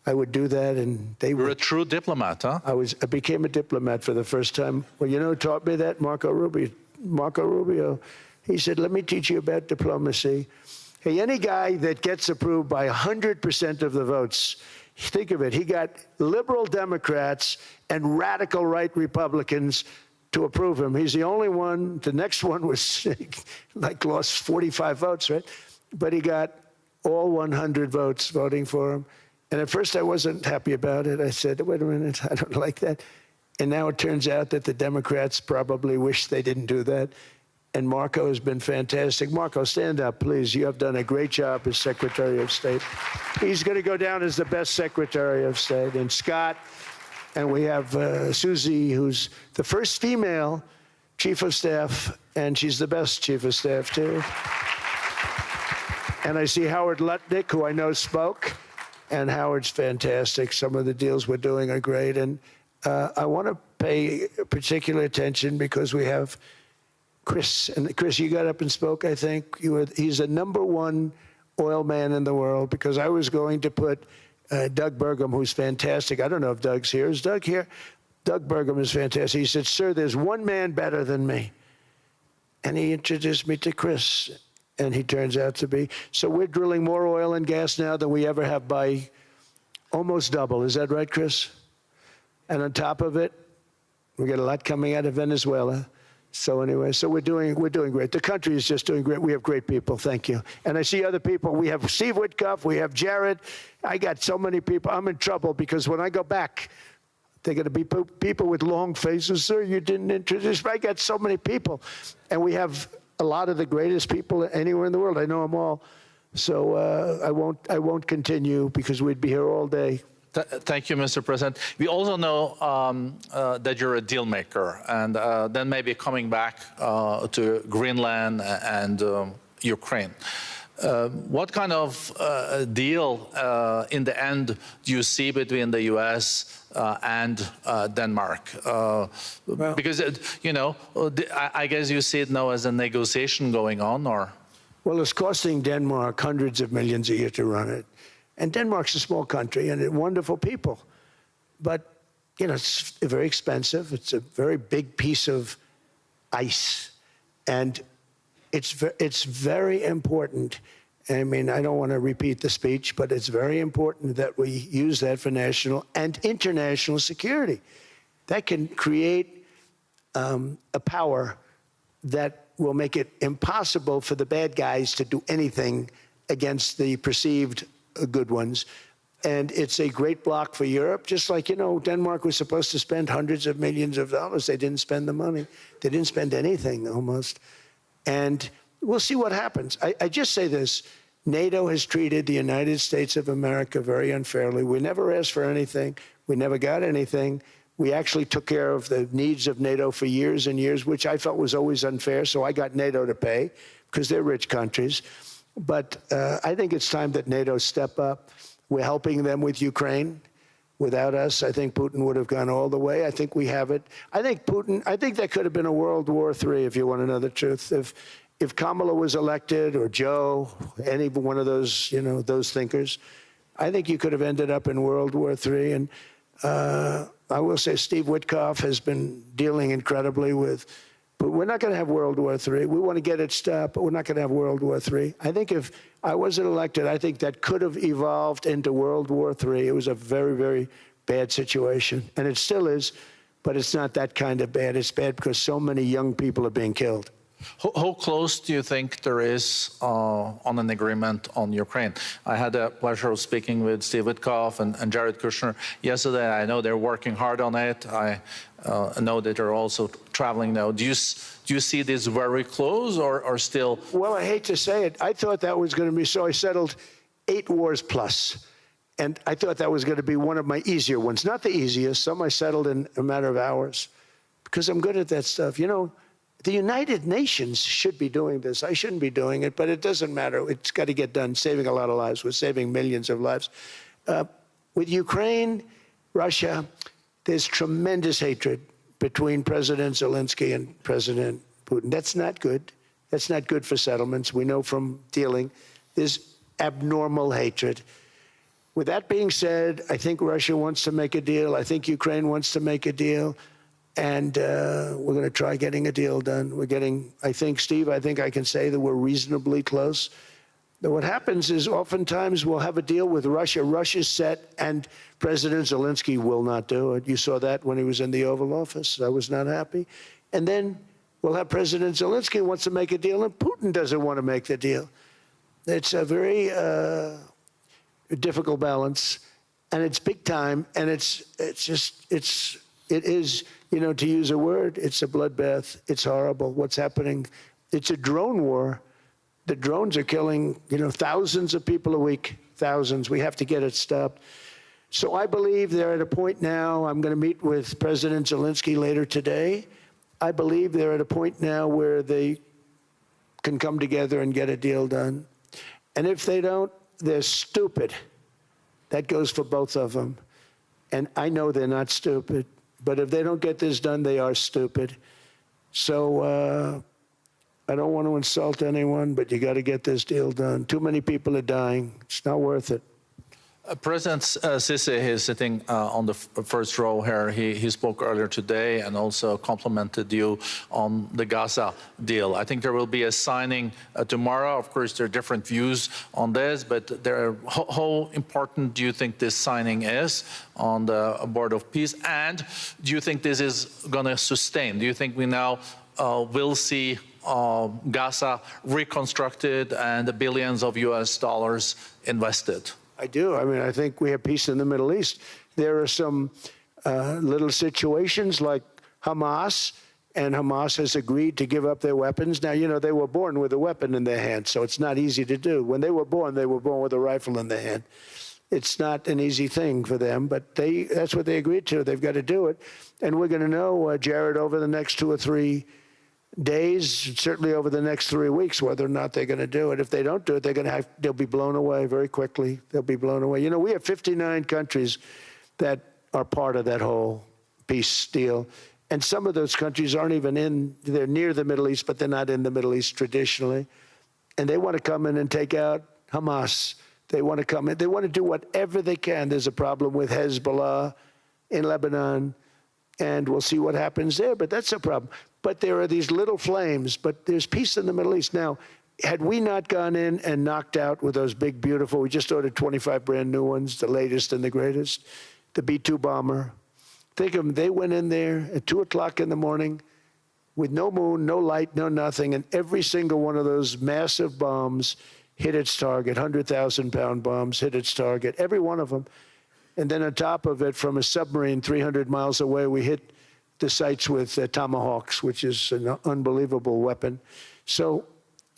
I would do that, and they were. You're a true diplomat, huh? I became a diplomat for the first time. Well, who taught me that? Marco Rubio. Marco Rubio. He said, let me teach you about diplomacy. Hey, any guy that gets approved by 100% of the votes, think of it, he got liberal Democrats and radical right Republicans to approve him. He's the only one. The next one was lost 45 votes, right? But he got all 100 votes voting for him. And at first I wasn't happy about it. I said, wait a minute, I don't like that. And now it turns out that the Democrats probably wish they didn't do that. And Marco has been fantastic. Marco, stand up, please. You have done a great job as Secretary of State. He's going to go down as the best Secretary of State. And Scott, and we have Susie, who's the first female Chief of Staff, and she's the best Chief of Staff, too. And I see Howard Lutnick, who I know spoke, and Howard's fantastic. Some of the deals we're doing are great. And I want to pay particular attention because we have Chris. And Chris, you got up and spoke, I think. He's the #1 oil man in the world because I was going to put Doug Burgum, who's fantastic. I don't know if Doug's here. Is Doug here? Doug Burgum is fantastic. He said, sir, there's one man better than me. And he introduced me to Chris. And he turns out to be. So we're drilling more oil and gas now than we ever have by almost double. Is that right, Chris? And on top of it, We got a lot coming out of Venezuela. So anyway, so we're doing great. The country is just doing great. We have great people. Thank you. And I see other people. We have Steve Witkoff. We have Jared. I got so many people. I'm in trouble because when I go back, they're going to be people with long faces. Sir, you didn't introduce me. I got so many people. And we have a lot of the greatest people anywhere in the world. I know them all. So I won't continue because we'd be here all day. Thank you, Mr. President. We also know that you're a deal maker, and then maybe coming back to Greenland and Ukraine. What kind of deal in the end do you see between the U.S. And Denmark? Because, you know, I guess you see it now as a negotiation going on, or? Well, it's costing Denmark hundreds of millions a year to run it. And Denmark's a small country and wonderful people. But, you know, it's very expensive. It's a very big piece of ice. And it's very important. I mean, I don't want to repeat the speech, but it's very important that we use that for national and international security. That can create a power that will make it impossible for the bad guys to do anything against the perceived good ones. And it's a great block for Europe. Just like, you know, Denmark was supposed to spend hundreds of millions of dollars. They didn't spend the money. They didn't spend anything almost. And we'll see what happens. I just say this. NATO has treated the United States of America very unfairly. We never asked for anything. We never got anything. We actually took care of the needs of NATO for years and years, which I felt was always unfair. So I got NATO to pay because they're rich countries. But I think it's time that NATO step up. We're helping them with Ukraine. Without us, I think Putin would have gone all the way. I think we have it. I think there could have been a World War III, if you want to know the truth. If Kamala was elected, or Joe, any one of those, you know, those thinkers, I think you could have ended up in World War III. And I will say Steve Witkoff has been dealing incredibly with, but we're not going to have World War III. We want to get it stopped, but we're not going to have World War III. I think if I wasn't elected, I think that could have evolved into World War III. It was a very, very bad situation, and it still is, but it's not that kind of bad. It's bad because so many young people are being killed. How close do you think there is on an agreement on Ukraine? I had the pleasure of speaking with Steve Witkoff and Jared Kushner yesterday. I know they're working hard on it. I know that they're also traveling now. Do you see this very close or still? Well, I hate to say it. I thought that was going to be so. I settled 8 wars plus. And I thought that was going to be one of my easier ones. Not the easiest. Some I settled in a matter of hours because I'm good at that stuff. You know, the United Nations should be doing this. I shouldn't be doing it, but it doesn't matter. It's got to get done, saving a lot of lives. We're saving millions of lives. With Ukraine, Russia, there's tremendous hatred between President Zelensky and President Putin. That's not good. That's not good for settlements. We know from dealing. There's abnormal hatred. With that being said, I think Russia wants to make a deal. I think Ukraine wants to make a deal. And we're going to try getting a deal done. We're getting, I think, Steve, I think I can say that we're reasonably close. But what happens is oftentimes we'll have a deal with Russia. Russia's set, and President Zelensky will not do it. You saw that when he was in the Oval Office. I was not happy. And then we'll have President Zelensky who wants to make a deal, and Putin doesn't want to make the deal. It's a very difficult balance, and it's big time, and it is, you know, to use a word, it's a bloodbath. It's horrible what's happening. It's a drone war. The drones are killing, you know, thousands of people a week, thousands. We have to get it stopped. So I believe they're at a point now, I'm going to meet with President Zelensky later today. I believe they're at a point now where they can come together and get a deal done. And if they don't, they're stupid. That goes for both of them. And I know they're not stupid. But if they don't get this done, they are stupid. So I don't want to insult anyone, but you got to get this deal done. Too many people are dying. It's not worth it. President Sisi is sitting on the first row here. He spoke earlier today and also complimented you on the Gaza deal. I think there will be a signing tomorrow. Of course, there are different views on this, but how important do you think this signing is on the board of peace? And do you think this is going to sustain? Do you think we now will see Gaza reconstructed and the billions of US dollars invested? I do. I mean, I think we have peace in the Middle East. There are some little situations like Hamas, and Hamas has agreed to give up their weapons. Now, you know, they were born with a weapon in their hand, so it's not easy to do. When they were born with a rifle in their hand. It's not an easy thing for them, but that's what they agreed to. They've got to do it. And we're going to know, Jared, over the next 2 or 3 days, certainly over the next 3 weeks, whether or not they're going to do it. If they don't do it, they'll be blown away very quickly. They'll be blown away. You know, we have 59 countries that are part of that whole peace deal. And some of those countries aren't even they're near the Middle East, but they're not in the Middle East traditionally. And they want to come in and take out Hamas. They want to come in. They want to do whatever they can. There's a problem with Hezbollah in Lebanon, and we'll see what happens there, but that's a problem. But there are these little flames, but there's peace in the Middle East. Now, had we not gone in and knocked out with those big, beautiful, we just ordered 25 brand new ones, the latest and the greatest, the B-2 bomber. Think of them, they went in there at 2 o'clock in the morning with no moon, no light, no nothing, and every single one of those massive bombs hit its target, 100,000-pound bombs hit its target, every one of them. And then on top of it, from a submarine 300 miles away, we hit the sites with tomahawks, which is an unbelievable weapon. So,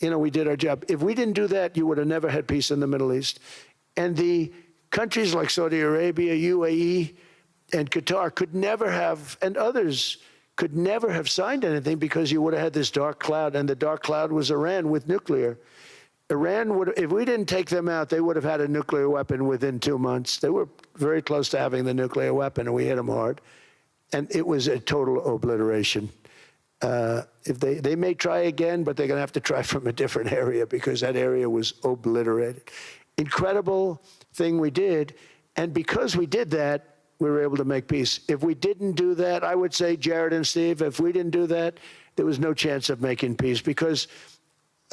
you know, we did our job. If we didn't do that, you would have never had peace in the Middle East. And the countries like Saudi Arabia, UAE, and Qatar could never have, and others could never have signed anything because you would have had this dark cloud, and the dark cloud was Iran with nuclear. Iran would, if we didn't take them out, they would have had a nuclear weapon within 2 months. They were very close to having the nuclear weapon, and we hit them hard. And it was a total obliteration. If they may try again, but they're going to have to try from a different area because that area was obliterated. Incredible thing we did. And because we did that, we were able to make peace. If we didn't do that, I would say, Jared and Steve, if we didn't do that, there was no chance of making peace because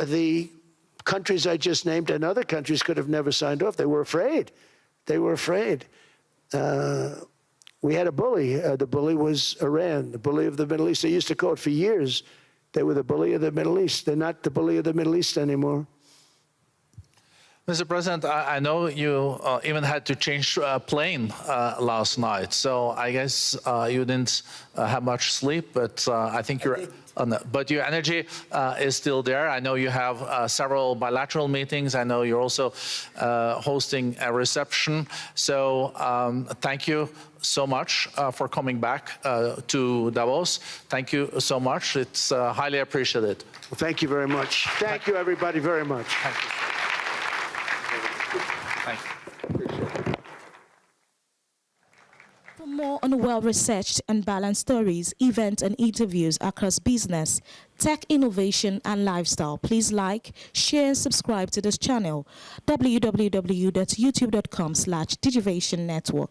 the countries I just named and other countries could have never signed off. They were afraid. They were afraid. We had a bully. The bully was Iran, the bully of the Middle East. They used to call it for years. They were the bully of the Middle East. They're not the bully of the Middle East anymore. Mr. President, I know you even had to change plane last night, so I guess you didn't have much sleep, but I think you're... but your energy is still there. I know you have several bilateral meetings. I know you're also hosting a reception. So thank you so much for coming back to Davos. Thank you so much. It's highly appreciated. Well, thank you very much. Thank you, everybody, very much. Thank you. Thank you. For more on well-researched and balanced stories, events, and interviews across business, tech innovation, and lifestyle, please like, share, and subscribe to this channel, www.youtube.com/digivationnetwork.